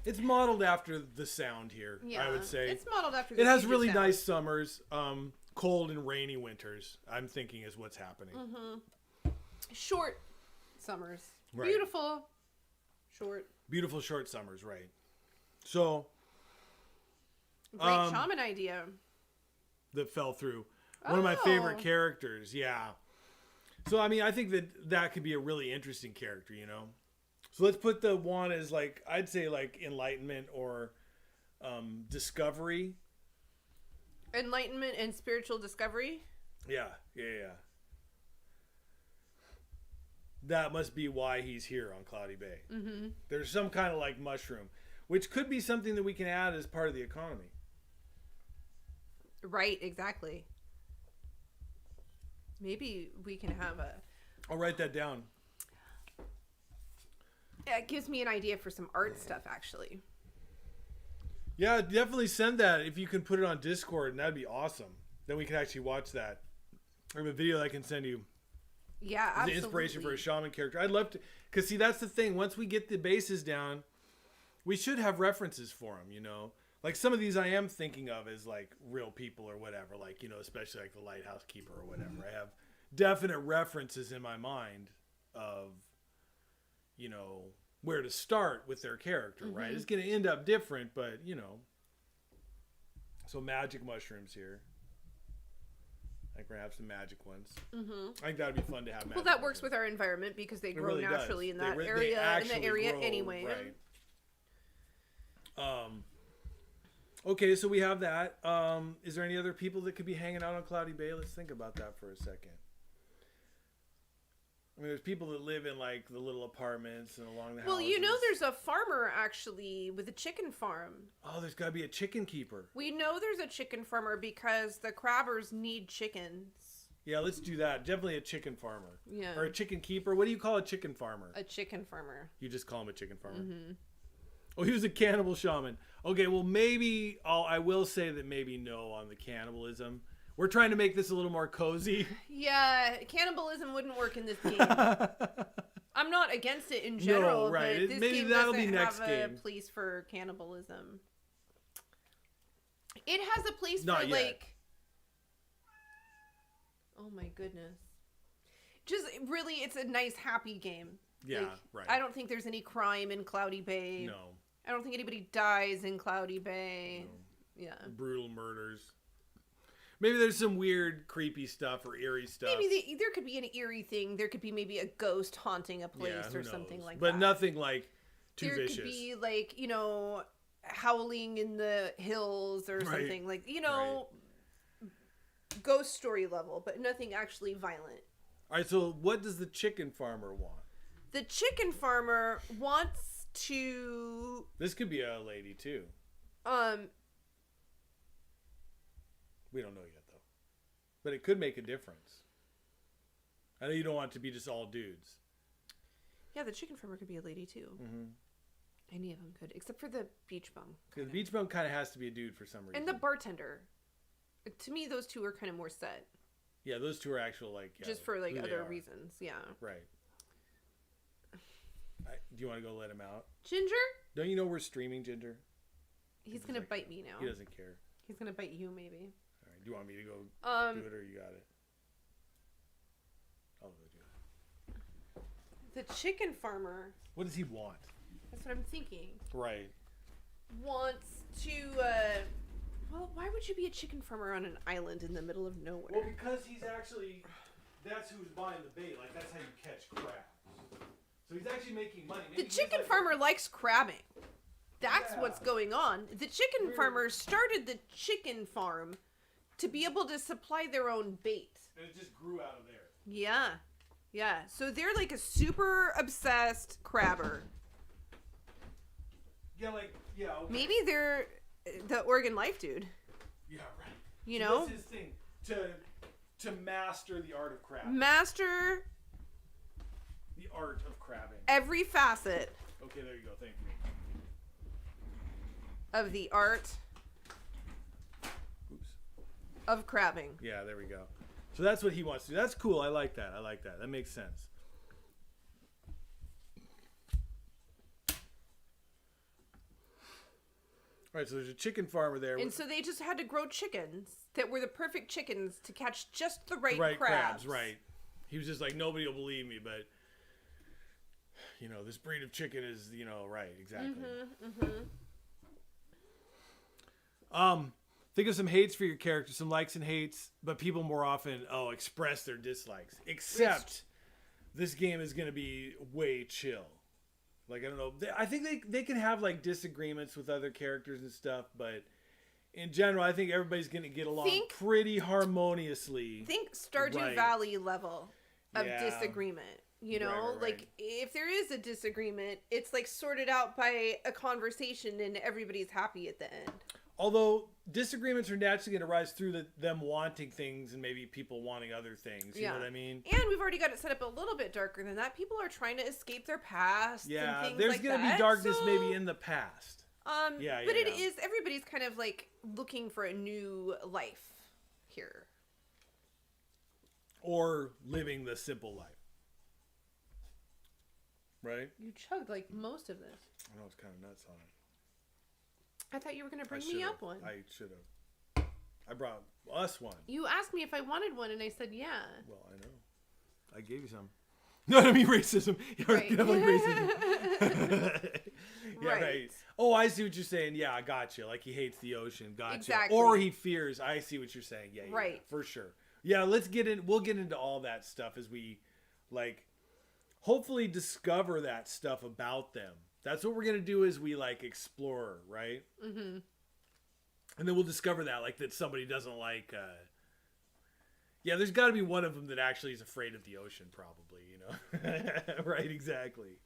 It's modeled after the sound here, Yeah, I would say. it's modeled after. It has Puget really Sound. nice summers, cold and rainy winters. I'm thinking is what's happening. Mm-hmm. Short summers, Right. beautiful, short. Beautiful short summers, right? So Great shaman idea. that fell through. One of my favorite characters, yeah. So I mean, I think that could be a really interesting character, you know. So let's put the one as I'd say enlightenment or discovery. Enlightenment and spiritual discovery. Yeah. That must be why he's here on Cloudy Bay. Mm-hmm. There's some kind of mushroom, which could be something that we can add as part of the economy. Right, exactly. Maybe we can have a... I'll write that down. Yeah, it gives me an idea for some art stuff, actually. Yeah, definitely send that if you can put it on Discord, and that'd be awesome. Then we can actually watch that. I have a video that I can send you. Yeah, absolutely. The inspiration for a shaman character. I'd love to, because see, that's the thing. Once we get the bases down, we should have references for them, you know? Like some of these I am thinking of as real people or whatever, especially the Lighthouse Keeper or whatever. I have definite references in my mind of, where to start with their character, right? It's going to end up different, but, So magic mushrooms here. I think we're going to have some magic ones. Mm-hmm. I think that would be fun to have magic Well, that works mushrooms. with our environment because they grow really naturally does. in that They area. actually In the area grow, anyway. Right. Okay, so we have that. Is there any other people that could be hanging out on Cloudy Bay? Let's think about that for a second. I mean, there's people that live in the little apartments and along the houses. Well, there's a farmer actually with a chicken farm. Oh, there's got to be a chicken keeper. We know there's a chicken farmer because the crabbers need chickens. Yeah, let's do that. Definitely a chicken farmer. Yeah. Or a chicken keeper. What do you call a chicken farmer? A chicken farmer. You just call him a chicken farmer. Mm-hmm. Oh, he was a cannibal shaman. Okay, well, maybe I will say that maybe no on the cannibalism. We're trying to make this a little more cozy. Yeah, cannibalism wouldn't work in this game. I'm not against it in general, No, right. but this Maybe game that'll doesn't be next have game. a place for cannibalism. It has a place Not for yet. Oh my goodness. Just really, it's a nice, happy game. Yeah, right. I don't think there's any crime in Cloudy Bay. No. I don't think anybody dies in Cloudy Bay. No. Yeah. Brutal murders. Maybe there's some weird, creepy stuff or eerie stuff. Maybe there could be an eerie thing. There could be maybe a ghost haunting a place who or knows? something like but that. But nothing too there vicious. There could be howling in the hills or Right. something. ghost story level, but nothing actually violent. All right, so what does the chicken farmer want? The chicken farmer wants to... This could be a lady, too. We don't know yet, though. But it could make a difference. I know you don't want it to be just all dudes. Yeah, the chicken farmer could be a lady, too. Mm-hmm. Any of them could, except for the beach bum. The beach bum kind of has to be a dude for some reason. And the bartender. To me, those two are kind of more set. Yeah, those two are actual, like... just for, like, other reasons, yeah. Right. Do you want to go let him out? Ginger? Don't you know we're streaming, Ginger? He's going to bite me now. He doesn't care. He's going to bite you, maybe. All right, do you want me to go do it, or you got it? I'll go do it. The chicken farmer... What does he want? That's what I'm thinking. Right. Wants to, well, why would you be a chicken farmer on an island in the middle of nowhere? Well, because he's actually, that's who's buying the bait. Like, that's how you catch crabs. So he's actually making money. Maybe the chicken farmer likes crabbing. That's what's going on. The chicken farmer started the chicken farm to be able to supply their own bait. And it just grew out of there. Yeah. Yeah. So they're like a super obsessed crabber. Yeah, like, yeah. Okay. Maybe they're the Oregon Life dude. Yeah, right. You so know? That's his thing. To master the art of crabbing. Master the art of crabbing. Every facet. Okay, there you go. Thank you. Of the art of crabbing. Yeah, there we go. So that's what he wants to do. That's cool. I like that. That makes sense. All right, so there's a chicken farmer there. And so they just had to grow chickens that were the perfect chickens to catch just the right crabs. Right. He was just like, nobody will believe me, but, you know, this breed of chicken is, you know, right, exactly. Think of some hates for your character, some likes and hates, but people more often, express their dislikes. Except this game is going to be way chill. Like, I don't know. I think they can have, like, disagreements with other characters and stuff, but in general, I think everybody's going to get along pretty harmoniously. Think Stardew Valley level of disagreement. You know? Right. Like, if there is a disagreement, it's, like, sorted out by a conversation and everybody's happy at the end. Although disagreements are naturally going to rise through them wanting things and maybe people wanting other things. You know what I mean? And we've already got it set up a little bit darker than that. People are trying to escape their past. Yeah, and things there's like going to that. be darkness maybe in the past. But it is, everybody's kind of like looking for a new life here. Or living the simple life. Right? You chugged like most of this. I know, it's kind of nuts on it. I thought you were going to bring me up one. I should have. I brought us one. You asked me if I wanted one, and I said yeah. Well, I know. I gave you some. No, I mean racism. Right. Racism. Yeah, right. Oh, I see what you're saying. Yeah, I got you. Like he hates the ocean. Gotcha. Exactly. Or he fears. I see what you're saying. Yeah, right. For sure. Yeah, let's get in. We'll get into all that stuff as we, like, hopefully discover that stuff about them. That's what we're going to do as we, like, explore, right? Mm-hmm. And then we'll discover that, like, that somebody doesn't like, yeah, there's got to be one of them that actually is afraid of the ocean, probably, you know? Right, exactly.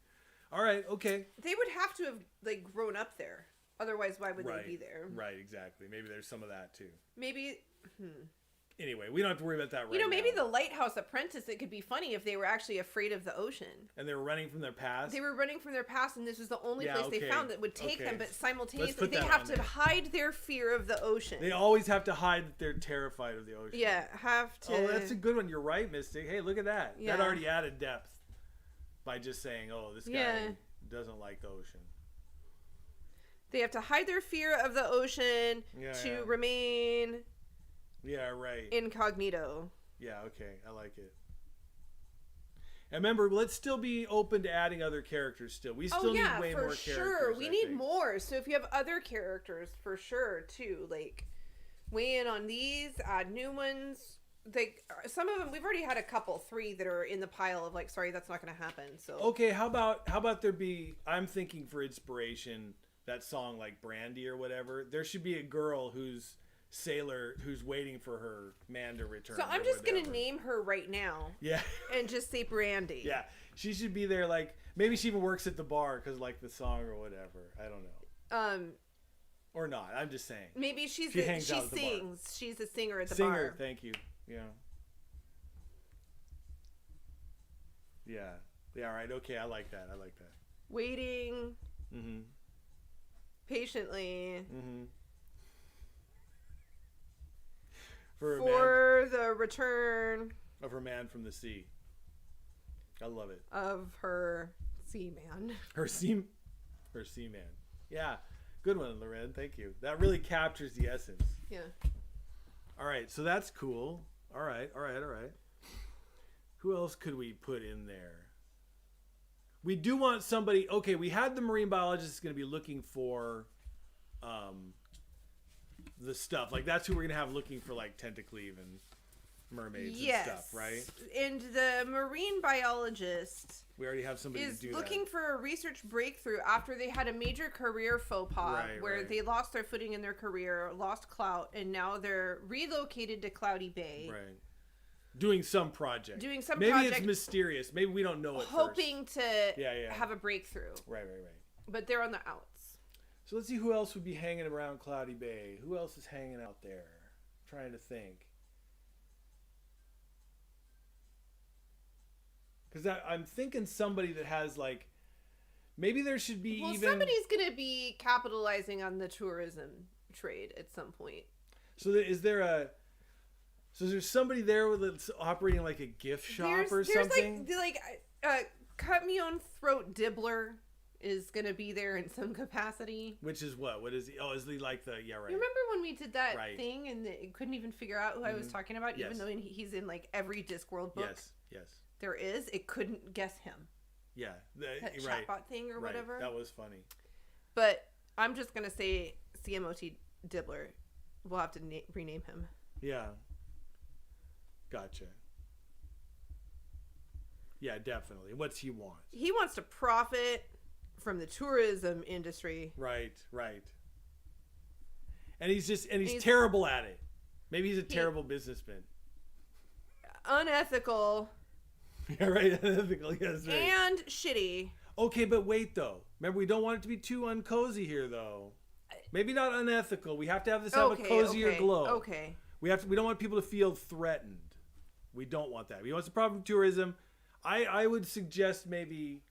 All right, okay. They would have to have, like, grown up there. Otherwise, why would they be there? Right, exactly. Maybe there's some of that, too. Maybe, Anyway, we don't have to worry about that right now. You know, maybe the Lighthouse Apprentice, it could be funny if they were actually afraid of the ocean. And they were running from their past? They were running from their past, and this was the only place they found that would take them, but simultaneously they have to hide their fear of the ocean. They always have to hide that they're terrified of the ocean. Yeah, have to. Oh, that's a good one. You're right, Mystic. Hey, look at that. Yeah. That already added depth by just saying, oh, this guy doesn't like the ocean. They have to hide their fear of the ocean to remain... Yeah, right. Incognito. Yeah, okay. I like it. And remember, let's still be open to adding other characters still. We still need way more characters. Sure. We need more. So if you have other characters, for sure, too, like, weigh in on these, add new ones. Like, some of them, we've already had a couple, 3 that are in the pile of, like, sorry, that's not going to happen. So okay, how about there be, I'm thinking for inspiration, that song, like, Brandy or whatever. There should be a girl whose sailor who's waiting for her man to return. So I'm just going to name her right now. Yeah. And just say Brandy. Yeah. She should be there, like, maybe she even works at the bar because, like, the song or whatever. I don't know. Or not. I'm just saying. Maybe she hangs out at the bar. sings. She's a singer at the Singer, bar. thank you. Yeah. Yeah. Yeah, all right. Okay, I like that. Waiting. Mm-hmm. Patiently. Mm-hmm. For the return of her man from the sea. I love it. Of her seaman. Her seaman. Yeah. Good one, Loren. Thank you. That really captures the essence. Yeah. All right. So that's cool. All right. Who else could we put in there? We do want somebody. Okay, we had the marine biologist going to be looking for the stuff. Like, that's who we're going to have looking for, like, tentacleave and mermaids and stuff, right? And the marine biologist we already have somebody is to do looking that. for a research breakthrough after they had a major career faux pas where they lost their footing in their career, lost clout, and now they're relocated to Cloudy Bay. Right. Doing some project. Maybe it's mysterious. Maybe we don't know it hoping first. to have a breakthrough. Right. But they're on the outs. So let's see who else would be hanging around Cloudy Bay. Who else is hanging out there? I'm trying to think. Because I'm thinking somebody that has, like, maybe there should be somebody's going to be capitalizing on the tourism trade at some point. So is there somebody there that's operating like a gift shop or something? There's cut me on throat dibbler is going to be there in some capacity. Which is what? What is he? Oh, is he like the, You remember when we did that thing and couldn't even figure out who I was talking about, even though he's in, like, every Discworld book? Yes. It couldn't guess him. Yeah. That chatbot thing or whatever. That was funny. But I'm just going to say CMOT Dibbler. We'll have to rename him. Yeah. Gotcha. Yeah, definitely. What's he want? He wants to profit from the tourism industry. Right. And he's terrible at it. Maybe he's a terrible businessman. Unethical. Yeah, right. Unethical, yes, right. And shitty. Okay, but wait, though. Remember, we don't want it to be too uncozy here, though. Maybe not unethical. We have to have this have a cozier glow. Okay. We don't want people to feel threatened. We don't want that. We want to profit from tourism. I would suggest maybe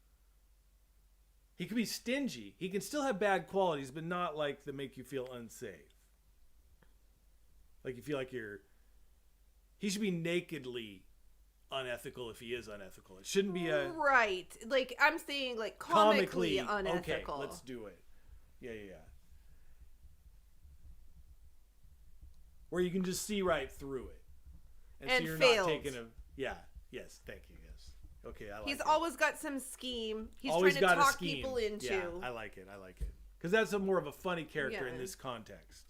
he could be stingy. He can still have bad qualities, but not like that make you feel unsafe. Like you feel like he should be nakedly unethical if he is unethical. It shouldn't be a right. Like I'm saying, like comically unethical. Okay, let's do it. Yeah. Where you can just see right through it, and so you're failed. Not taking a yes. Thank you. Yes. Okay, I like He's it. always got some scheme. He's always trying to got talk people into. Yeah, I like it. Because that's more of a funny character in this context,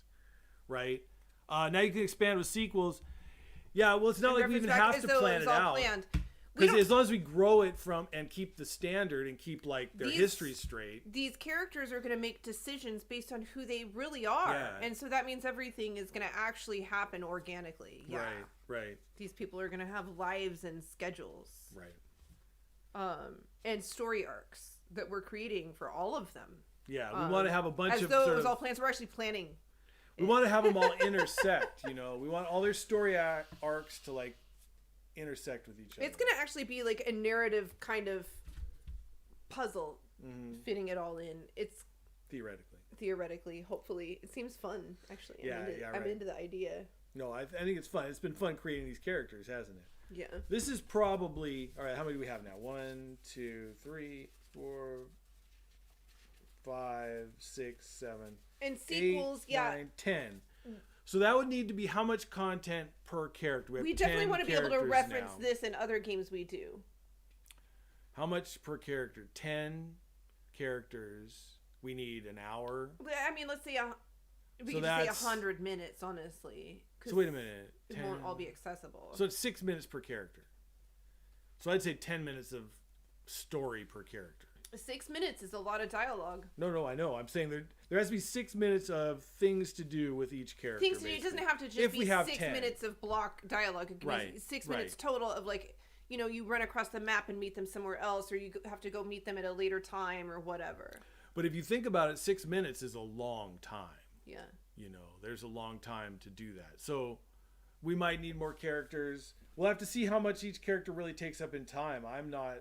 right? Now you can expand with sequels. Yeah, well, it's not like we even have to plan it out. Because as long as we grow it from and keep the standard and keep like their history straight, these characters are going to make decisions based on who they really are, and so that means everything is going to actually happen organically. Yeah. Right. These people are going to have lives and schedules, right? And story arcs that we're creating for all of them. Yeah, we want to have a bunch of though it was all plans. We're actually planning. We want to have them all intersect. We want all their story arcs to like intersect with each other. It's going to actually be like a narrative kind of puzzle, fitting it all in. It's theoretically, hopefully, it seems fun. Actually, I'm into the idea. No, I think it's fun. It's been fun creating these characters, hasn't it? Yeah. This is probably all right. How many do we have now? 1, 2, 3, 4, 5, 6, 7. And sequels, 8, 9, 10. So that would need to be how much content per character. We definitely want to be able to reference this in other games we do. How much per character? 10 characters. We need an hour. I mean, let's say we could just say 100 minutes, honestly. So wait a minute. It won't all be accessible. So it's 6 minutes per character. So I'd say 10 minutes of story per character. 6 minutes is a lot of dialogue. No, I know. I'm saying there has to be 6 minutes of things to do with each character. Things to do. It doesn't have to just be 6 minutes of block dialogue. It can be 6 minutes total of like, you know, you run across the map and meet them somewhere else, or you have to go meet them at a later time or whatever. But if you think about it, 6 minutes is a long time. Yeah. You know, there's a long time to do that. So we might need more characters. We'll have to see how much each character really takes up in time. I'm not...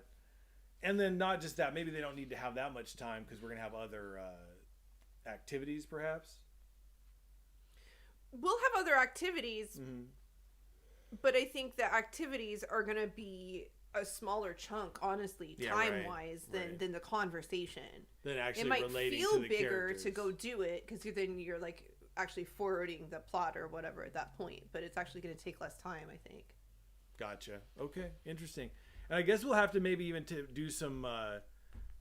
And then not just that, maybe they don't need to have that much time because we're going to have other activities, perhaps. We'll have other activities, but I think the activities are going to be a smaller chunk, honestly, time-wise, than the conversation. Than actually it might relating feel to the bigger characters. to go do it because then you're like actually forwarding the plot or whatever at that point, but it's actually going to take less time, I think. Gotcha. Okay, interesting. And I guess we'll have to maybe even do some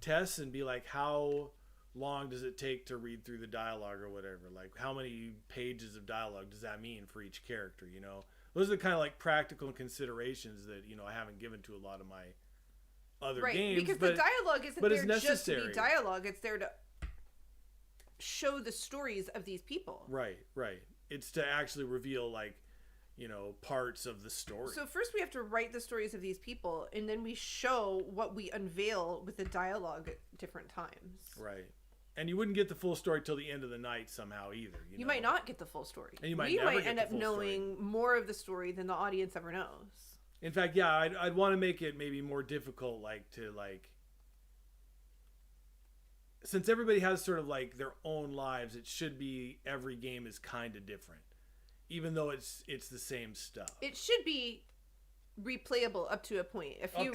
tests and be like, how long does it take to read through the dialogue or whatever? Like, how many pages of dialogue does that mean for each character, you know? Those are the kind of like practical considerations that, you know, I haven't given to a lot of my other games. Because the dialogue isn't there just to be dialogue. It's there to show the stories of these people. Right. It's to actually reveal, like, you know, parts of the story. So first we have to write the stories of these people, and then we show what we unveil with the dialogue at different times. Right. And you wouldn't get the full story till the end of the night somehow either. You know? Might not get the full story. And you might we never might get end the up full knowing more of the story than the audience ever knows. In fact, yeah, I'd want to make it maybe more difficult, like, to, like... Since everybody has sort of, like, their own lives, it should be every game is kind of different. Even though it's the same stuff. It should be replayable up to a point. A few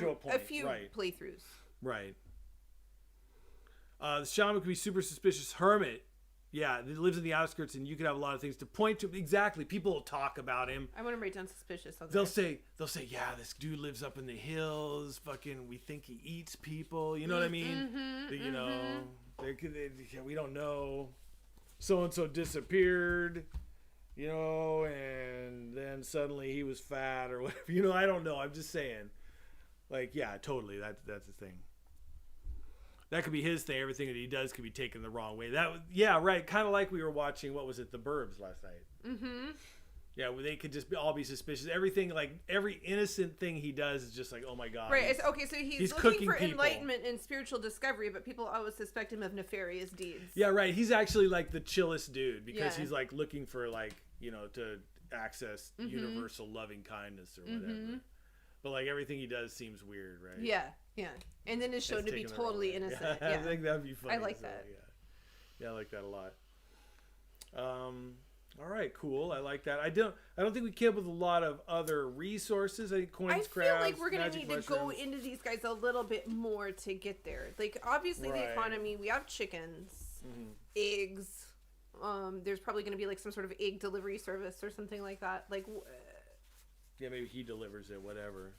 playthroughs. Right. The shaman could be super suspicious hermit. Yeah, that lives in the outskirts, and you could have a lot of things to point to. Exactly. People will talk about him. I want to write down suspicious. They'll say, yeah, this dude lives up in the hills. Fucking, we think he eats people. You know what I mean? You know, we don't know. So and so disappeared. You know, and then suddenly he was fat or whatever. You know, I don't know. I'm just saying. Like, yeah, totally. That's the thing. That could be his thing. Everything that he does could be taken the wrong way. Yeah, right. Kind of like we were watching, what was it, The Burbs last night. Yeah, where they could just all be suspicious. Everything, like, every innocent thing he does is just like, oh my God. Right. Okay, so he's looking for enlightenment and spiritual discovery, but people always suspect him of nefarious deeds. Yeah, right. He's actually, like, the chillest dude because he's, like, looking for, like, you know, to access universal loving kindness or whatever. But, like, everything he does seems weird, right? Yeah. And then it's shown to be totally innocent. Yeah. I think that'd be funny. I like that. Yeah, I like that a lot. All right, cool. I like that. I don't think we came up with a lot of other resources. I think coins, crabs, I feel like we're going to need mushrooms. to go into these guys a little bit more to get there. Like, obviously, the economy, we have chickens, eggs. There's probably going to be, like, some sort of egg delivery service or something like that. Like, yeah, maybe he delivers it, whatever.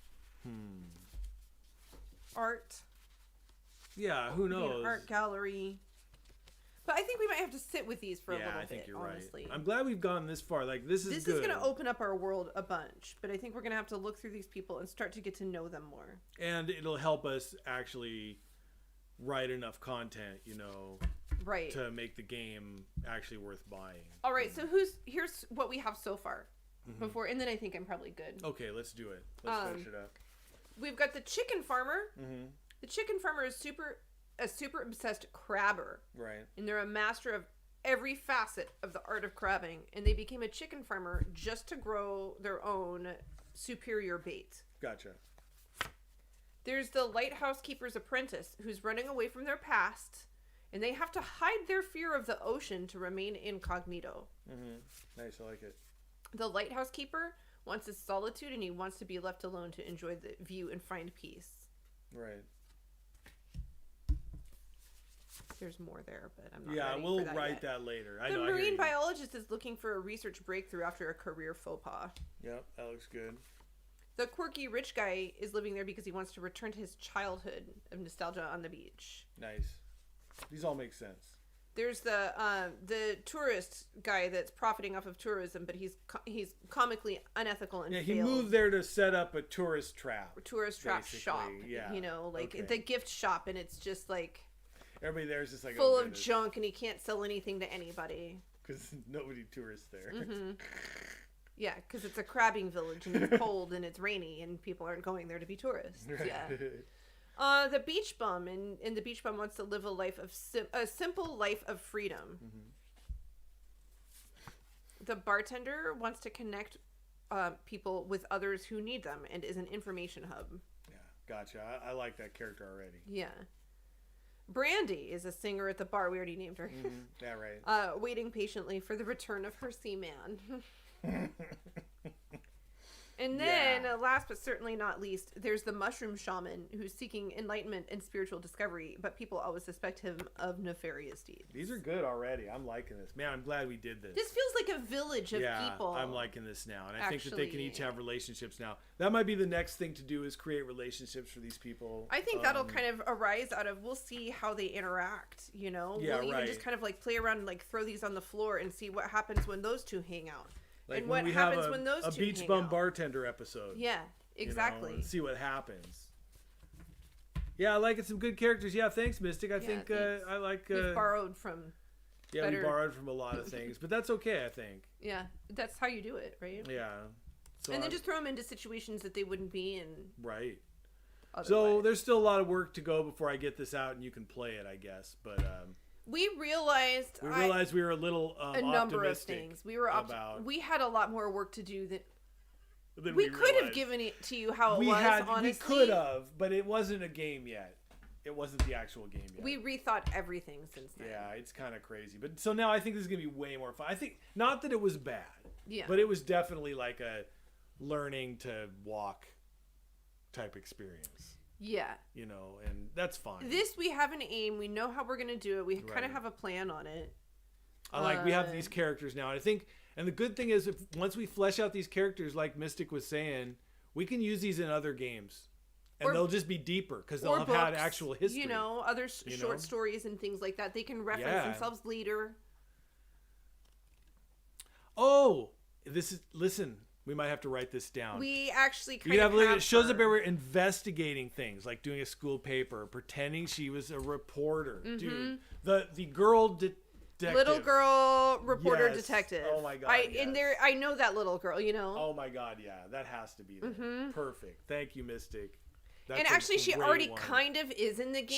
Art. Yeah, who knows? An art gallery. But I think we might have to sit with these for a little bit, I think you're honestly. Right. I'm glad we've gone this far. Like, this is good. This is going to open up our world a bunch, but I think we're going to have to look through these people and start to get to know them more. And it'll help us actually write enough content, you know, to make the game actually worth buying. All right, so here's what we have so far. Before, and then I think I'm probably good. Okay, let's do it. Let's finish it up. We've got the chicken farmer. The chicken farmer is a super obsessed crabber. Right. And they're a master of every facet of the art of crabbing. And they became a chicken farmer just to grow their own superior bait. Gotcha. There's the Lighthouse Keeper's apprentice, who's running away from their past. And they have to hide their fear of the ocean to remain incognito. Nice, I like it. The Lighthouse Keeper wants his solitude, and he wants to be left alone to enjoy the view and find peace. Right. There's more there, but I'm not. Yeah, ready we'll for that write yet. that later. The marine biologist is looking for a research breakthrough after a career faux pas. Yep, that looks good. The quirky rich guy is living there because he wants to return to his childhood of nostalgia on the beach. Nice. These all make sense. There's the tourist guy that's profiting off of tourism, but he's comically unethical and Yeah, he failed. moved there to set up a tourist trap. Shop. Yeah. You know, like Okay. the gift shop, and it's just like Everybody there is just like full of junk, and he can't sell anything to anybody. because nobody tourists there. Mm-hmm. Yeah, because it's a crabbing village, and it's cold, and it's rainy, and people aren't going there to be tourists. Right. Yeah. The beach bum, and the beach bum wants to live a life of a simple life of freedom. Mm-hmm. The bartender wants to connect people with others who need them, and is an information hub. Yeah, gotcha. I like that character already. Yeah. Brandy is a singer at the bar. We already named her. Mm-hmm. Yeah, right. Waiting patiently for the return of her seaman. And then, last but certainly not least, there's the mushroom shaman who's seeking enlightenment and spiritual discovery, but people always suspect him of nefarious deeds. These are good already. I'm liking this. Man, I'm glad we did this. This feels like a village of people. I'm liking this now. And I think that they can each Actually- have relationships now. That might be the next thing to do is create relationships for these people. I think that'll kind of arise out of, we'll see how they interact, you know? Yeah, we'll even right. just kind of like play around and like throw these on the floor and see what happens when those two hang out. Like and when what we happens have when those a two beach hang bum out. bartender episode. Yeah, you know, exactly. and see what happens. Yeah, I like it. Some good characters. Yeah, thanks, Mystic. I think thanks. I like. We've borrowed from. Yeah, better- we borrowed from a lot of things, but that's okay. I think. Yeah, that's how you do it, right? Yeah. So And then just throw them into situations that they wouldn't be in. right. Otherwise. So there's still a lot of work to go before I get this out and you can play it, I guess. But we realized we realized we were a little a number of optimistic things. We were about we had a lot more work to do than we could have realized. given it to you how it we was. had Honestly, we could have, but it wasn't a game yet. It wasn't the actual game yet. We rethought everything since then. Yeah, it's kind of crazy. But so now I think this is gonna be way more fun. I think not that it was bad. Yeah. But it was definitely like a learning to walk type experience. Yeah. You know, and that's fine. This we have an aim. We know how we're gonna do it. We kind Right. of have a plan on it. We have these characters now. And I think, and the good thing is, if once we flesh out these characters, like Mystic was saying, we can use these in other games, and Or- they'll just be deeper because they'll Or have had books, actual history. You know, other you short know? stories and things like that. They can reference Yeah. themselves later. Oh, listen. We might have to write this down. We actually You kind can of have have it shows her. up where we're investigating things, like doing a school paper, pretending she was a reporter. Dude, the girl detective. Little girl reporter Yes. detective. Oh my God, And yes. I know that little girl. You know. Oh my God, yeah, that has to be there. Perfect. Thank you, Mystic. That's and a actually, she great already one. kind of is in the game.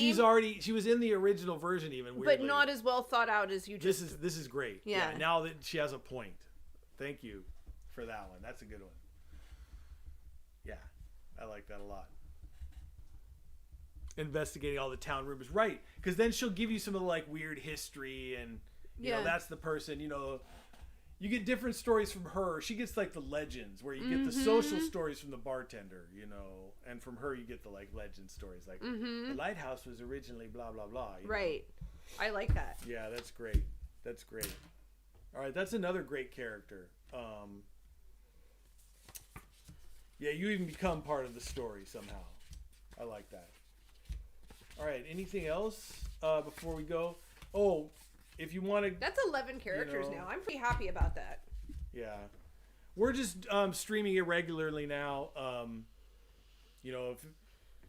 She was in the original version even, weirdly. but not as well thought out as you just. This is great. Yeah. Now that she has a point. Thank you for that one. That's a good one. Yeah. I like that a lot. Investigating all the town rumors. Right. Because then she'll give you some of the like weird history and you know, that's the person, you know, you get different stories from her. She gets like the legends where you get the social stories from the bartender, you know, and from her you get the like legend stories like the lighthouse was originally blah blah blah. You know? Right. I like that. Yeah, that's great. That's great. All right, that's another great character. Yeah, you even become part of the story somehow. I like that. All right, anything else before we go? Oh, if you want to... That's 11 characters know. now. I'm pretty happy about that. Yeah. We're just streaming it regularly now. You know,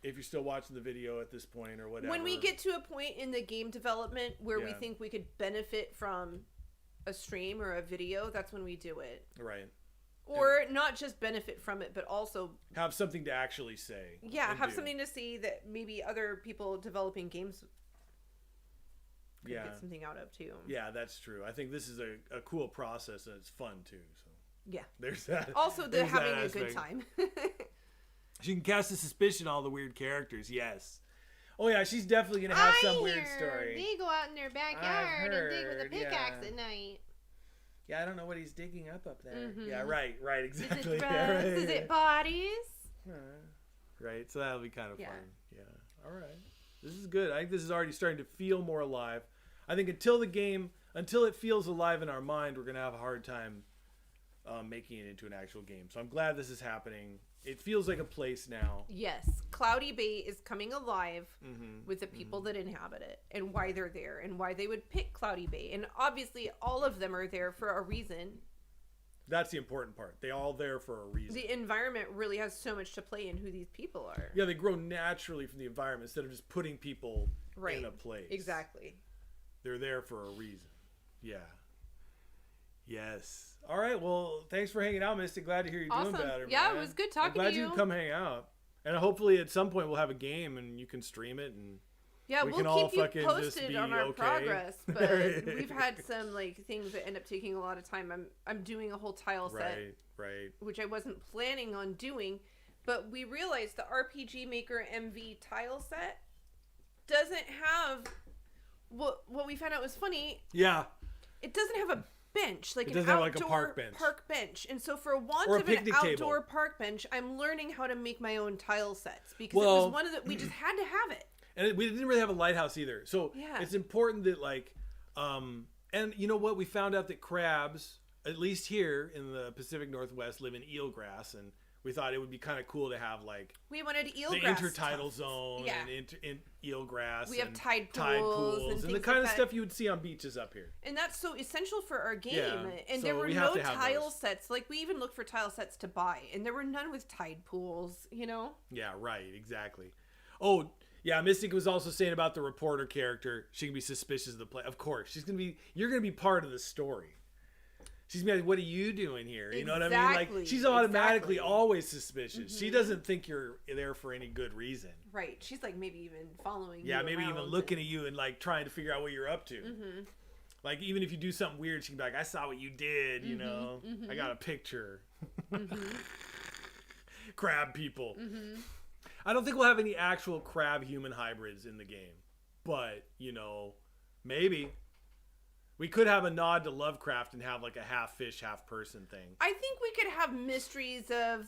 if you're still watching the video at this point or whatever. When we get to a point in the game development where we Yeah. think we could benefit from a stream or a video, that's when we do it. Right. Or not just benefit from it, but also Have something to actually say. yeah, and have do. something to see that maybe other people developing games could get something out of too. Yeah, that's true. I think this is a cool process and it's fun too. So Yeah. there's that. Also, they're there's that having a good aspect. time. She can cast a suspicion on all the weird characters. Yes. Oh yeah, she's definitely gonna have some weird story. They go out in their backyard and dig with a heard, pickaxe yeah. at night. Yeah, I don't know what he's digging up there. Mhm. Yeah, right, Is exactly. it Yeah, drugs? right, Is yeah. it bodies? Right, so that'll be kind of Yeah. fun. Yeah. All right. This is good. I think this is already starting to feel more alive. I think until it feels alive in our mind, we're gonna have a hard time making it into an actual game. So I'm glad this is happening. It feels like a place now. Yes, Cloudy Bay is coming alive with the people that inhabit it and why they're there and why they would pick Cloudy Bay. And obviously, all of them are there for a reason. That's the important part. They all there for a reason. The environment really has so much to play in who these people are. Yeah, they grow naturally from the environment instead of just putting people in a place. Exactly. They're there for a reason. Yeah. Yes. All right. Well, thanks for hanging out, Misty. Glad to hear you're doing better. Yeah, man. It was good talking to you. I'm glad you could come hang out. And hopefully at some point we'll have a game and you can stream it and yeah, we'll all keep you fucking posted on our okay. progress. But we've had some like things that end up taking a lot of time. I'm doing a whole tile set, right, which I wasn't planning on doing, but we realized the RpgMaker MV tile set doesn't have what we found out was funny. Yeah, it doesn't have a bench, like it an doesn't outdoor have like a park bench. And so for want or of an outdoor table. park bench, I'm learning how to make my own tile sets because it was one of the we just had to have it. And we didn't really have a lighthouse either. So yeah. It's important that like, and you know what? We found out that crabs, at least here in the Pacific Northwest, live in eelgrass. And we thought it would be kind of cool to have like... We wanted eelgrass. The intertidal zone yeah. and eelgrass. We have and tide pools and the kind of stuff you would see on beaches up here. And that's so essential for our game. Yeah, and so there were we no have to have tile those. sets. Like we even looked for tile sets to buy. And there were none with tide pools, you know? Yeah, right. Exactly. Oh... Yeah, Mystic was also saying about the reporter character. She can be suspicious of the play. Of course, you're gonna be part of the story. She's gonna be like, "What are you doing here?" You know what I mean? Like she's automatically always suspicious. She doesn't think you're there for any good reason. Right. She's like maybe even following you. Yeah, maybe even looking and... at you and like trying to figure out what you're up to. Like even if you do something weird, she can be like, "I saw what you did." You know, I got a picture. Crab people. I don't think we'll have any actual crab-human hybrids in the game. But, you know, maybe. We could have a nod to Lovecraft and have like a half-fish, half-person thing. I think we could have mysteries of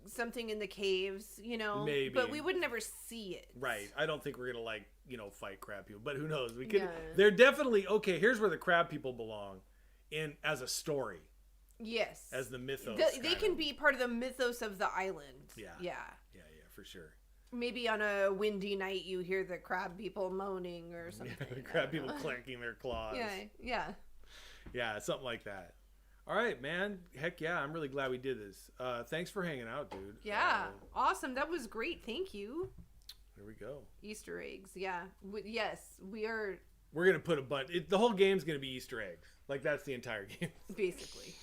something in the caves, you know? Maybe. But we would never see it. Right. I don't think we're going to like, you know, fight crab people. But who knows? We could. Yeah. They're definitely, okay, here's where the crab people belong as a story. Yes. As the mythos. They can be part of the mythos of the island. Yeah. Yeah. Yeah, for sure. Maybe on a windy night you hear the crab people moaning or something. Yeah, the crab people clanking their claws. Yeah, something like that. All right, man. Heck yeah, I'm really glad we did this. Thanks for hanging out, dude. Yeah, awesome. That was great. Thank you. There we go. Easter eggs. Yeah. Yes, we are. We're going to put a bunch. The whole game's going to be Easter eggs. Like, that's the entire game. Basically.